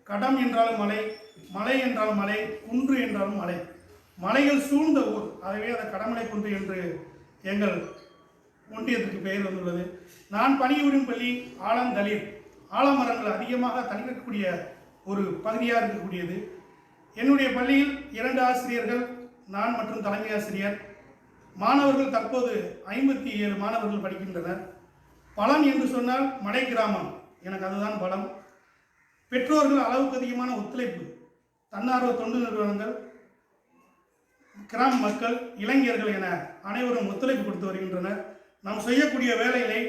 கடம் என்றாலும் மலை, மலை என்றாலும் மலை, குன்று என்றாலும் மலை, மலைகள் சூழ்ந்த ஊர். ஆகவே அந்த கடமலை குன்று என்று எங்கள் ஒன்றியத்திற்கு பெயர் வந்துள்ளது. நான் பணிபுரியும் பள்ளி ஆலந்தளிர், ஆலமரங்கள் அதிகமாக தளிர்க்கக்கூடிய ஒரு பகுதியாக இருக்கக்கூடியது. என்னுடைய பள்ளியில் 2 ஆசிரியர்கள், நான் மற்றும் தலைமை ஆசிரியர். மாணவர்கள் தற்போது 57 மாணவர்கள் படிக்கின்றனர். பலம் என்று சொன்னால் மலை கிராமம், எனக்கு அதுதான் பலம். பெற்றோர்கள் அளவுக்கு அதிகமான ஒத்துழைப்பு, தன்னார்வ தொண்டு நிறுவனங்கள், கிராம மக்கள், இளைஞர்கள் என அனைவரும் ஒத்துழைப்பு கொடுத்து வருகின்றனர். நாம் செய்யக்கூடிய வேலைகளை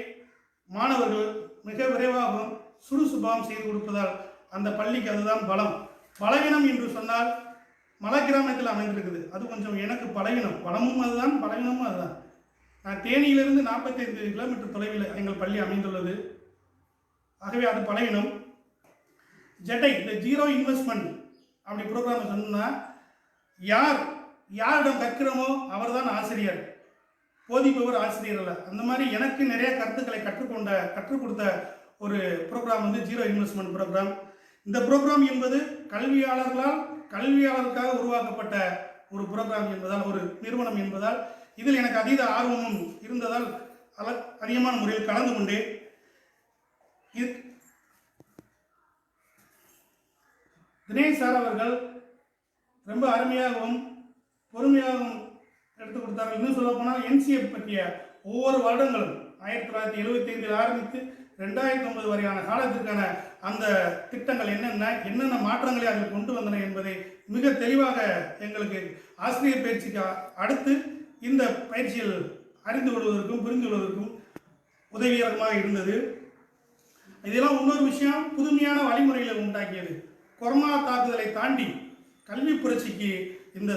மாணவர்கள் மிக விரைவாகவும் சுறுசுபாகம் செய்து கொடுப்பதால் அந்த பள்ளிக்கு அதுதான் பலம். பலவீனம் என்று சொன்னால் மலை கிராமத்தில் அமைந்திருக்குது, அது கொஞ்சம் எனக்கு பலவீனம். பலமும் அதுதான், பலவீனமும் அதுதான். நான் தேனியிலிருந்து 45 கிலோமீட்டர் தொலைவில் எங்கள் பள்ளி அமைந்துள்ளது. ஆகவே அது பலவீனம். ஜெடை, இந்த ஜீரோ இன்வெஸ்ட்மெண்ட் அப்படி ப்ரோக்ராம் சொன்னா, யாரிடம் கற்கிறோமோ அவர் தான் ஆசிரியர், போதிப்பவர் ஆசிரியர் அல்ல. அந்த மாதிரி எனக்கு நிறைய கருத்துக்களை கற்றுக் கொடுத்த ஒரு ப்ரோக்ராம் வந்து ஜீரோ இன்வெஸ்ட்மெண்ட் ப்ரோக்ராம். இந்த ப்ரோக்ராம் என்பது கல்வியாளருக்காக உருவாக்கப்பட்ட ஒரு ப்ரோக்ராம் என்பதால், ஒரு நிறுவனம் என்பதால், இதில் எனக்கு அதீத ஆர்வமும் இருந்ததால் அதிகமான முறையில் கலந்து கொண்டேன். தினேஷ் சார் அவர்கள் ரொம்ப அருமையாகவும் பொறுமையாகவும் எடுத்து கொடுத்தார்கள். இன்னும் சொல்ல போனால் என்சிஎஃப் பற்றிய ஒவ்வொரு வருடங்களும் 1975 ஆரம்பித்து 2009 வரையான காலத்திற்கான அந்த திட்டங்கள் என்னென்ன மாற்றங்களை அதில் கொண்டு வந்தன என்பதை மிக தெளிவாக எங்களுக்கு ஆசிரியர் பயிற்சிக்கு அடுத்து இந்த பயிற்சியில் அறிந்து கொள்வதற்கும் புரிந்து கொள்வதற்கும் உதவிகரமாக இருந்தது. இதெல்லாம் இன்னொரு விஷயம், புதுமையான வழிமுறைகளை உண்டாக்கியது. கொரோனா தாக்குதலை தாண்டி கல்வி புரட்சிக்கு இந்த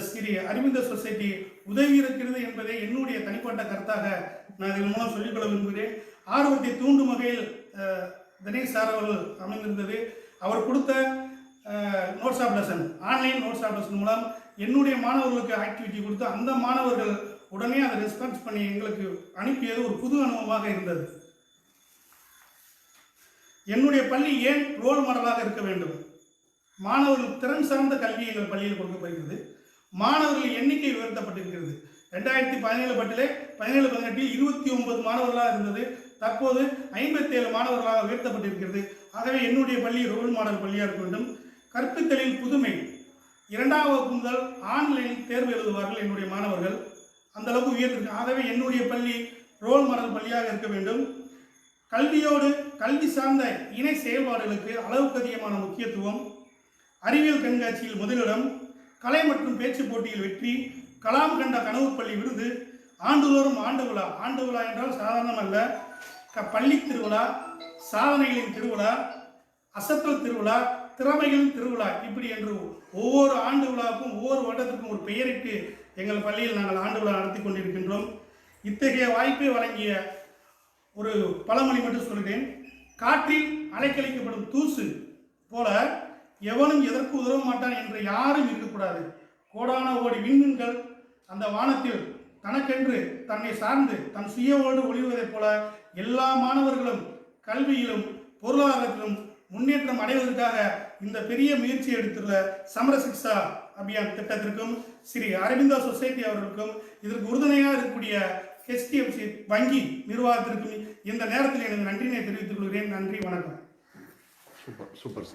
அரவிந்த சொசைட்டி உதவி இருக்கிறது என்பதை என்னுடைய தனிப்பட்ட கருத்தாக நான் இதன் மூலம் சொல்லிக்கொள்ள விரும்புகிறேன். ஆர்வத்தை தூண்டும் வகையில் தினேஷ் சார் அவர்கள் அமைந்திருந்தது. அவர் கொடுத்த notes of lesson, online notes of lesson மூலம் என்னுடைய மாணவர்களுக்கு ஆக்டிவிட்டி கொடுத்து அந்த மாணவர்கள் உடனே அதை ரெஸ்பான்ஸ் பண்ணி எங்களுக்கு அனுப்பியது ஒரு புது அனுபவமாக இருந்தது. என்னுடைய பள்ளி ஏன் ரோல் மாடலாக இருக்க வேண்டும்? மாணவர்கள் திறன் சார்ந்த கல்வி எங்கள் பள்ளியில் கொடுக்கப்படுகிறது. மாணவர்கள் எண்ணிக்கை உயர்த்தப்பட்டிருக்கிறது. 2017 பட்டிலே 17-18 29 மாணவர்களாக இருந்தது. தற்போது 57 மாணவர்களாக உயர்த்தப்பட்டிருக்கிறது. ஆகவே என்னுடைய பள்ளி ரோல் மாடல் பள்ளியாக இருக்க வேண்டும். கற்பித்தலில் புதுமை. 2ஆம் வகுப்பு முதல் ஆன்லைனில் தேர்வு எழுதுவார்கள் என்னுடைய மாணவர்கள், அந்த அளவுக்கு உயர்த்திருக்கு. ஆகவே என்னுடைய பள்ளி ரோல் மாடல் பள்ளியாக இருக்க வேண்டும். கல்வியோடு கல்வி சார்ந்த இணை செயல்பாடுகளுக்கு அளவுக்கு அதிகமான முக்கியத்துவம். அறிவியல் கண்காட்சியில் முதலிடம், கலை மற்றும் பேச்சு போட்டியில் வெற்றி, கலாம் கண்ட கனவு பள்ளி விருது, ஆண்டுதோறும் ஆண்டு விழா. ஆண்டு விழா என்றால் சாதாரணம் அல்ல, பள்ளி திருவிழா, சாதனைகளின் திருவிழா, அசத்தல் திருவிழா, திறமைகளின் திருவிழா, இப்படி என்று ஒவ்வொரு ஆண்டு விழாவுக்கும் ஒவ்வொரு வருடத்திற்கும் ஒரு பெயரிட்டு எங்கள் பள்ளியில் நாங்கள் ஆண்டு விழா நடத்தி கொண்டிருக்கின்றோம். இத்தகைய வாய்ப்பை வழங்கிய ஒரு பழமொழி மட்டும் சொல்கிறேன். காற்றில் அலைக்கழிக்கப்படும் தூசு போல எவனும் எதற்கு உதவ மாட்டான் என்று யாரும் இருக்கக்கூடாது. கோடான கோடி விண்மீன்கள் அந்த வானத்தில் தனக்கென்று தன்னை சார்ந்து தன் சுயவோடு ஒளிர்வதைப் போல எல்லா மாணவர்களும் கல்வியிலும் பொருளாதாரத்திலும் முன்னேற்றம் அடைவதற்காக இந்த பெரிய முயற்சி எடுத்துள்ள சமரசிக்ஷா அபியான் திட்டத்திற்கும் ஸ்ரீ அரவிந்தா சொசைட்டி அவர்களுக்கும் இதற்கு உறுதுணையாக இருக்கக்கூடிய HDFC வங்கி நிர்வாகத்திற்கும் இந்த நேரத்தில் எனது நன்றினை தெரிவித்துக் கொள்கிறேன். நன்றி, வணக்கம். Super super.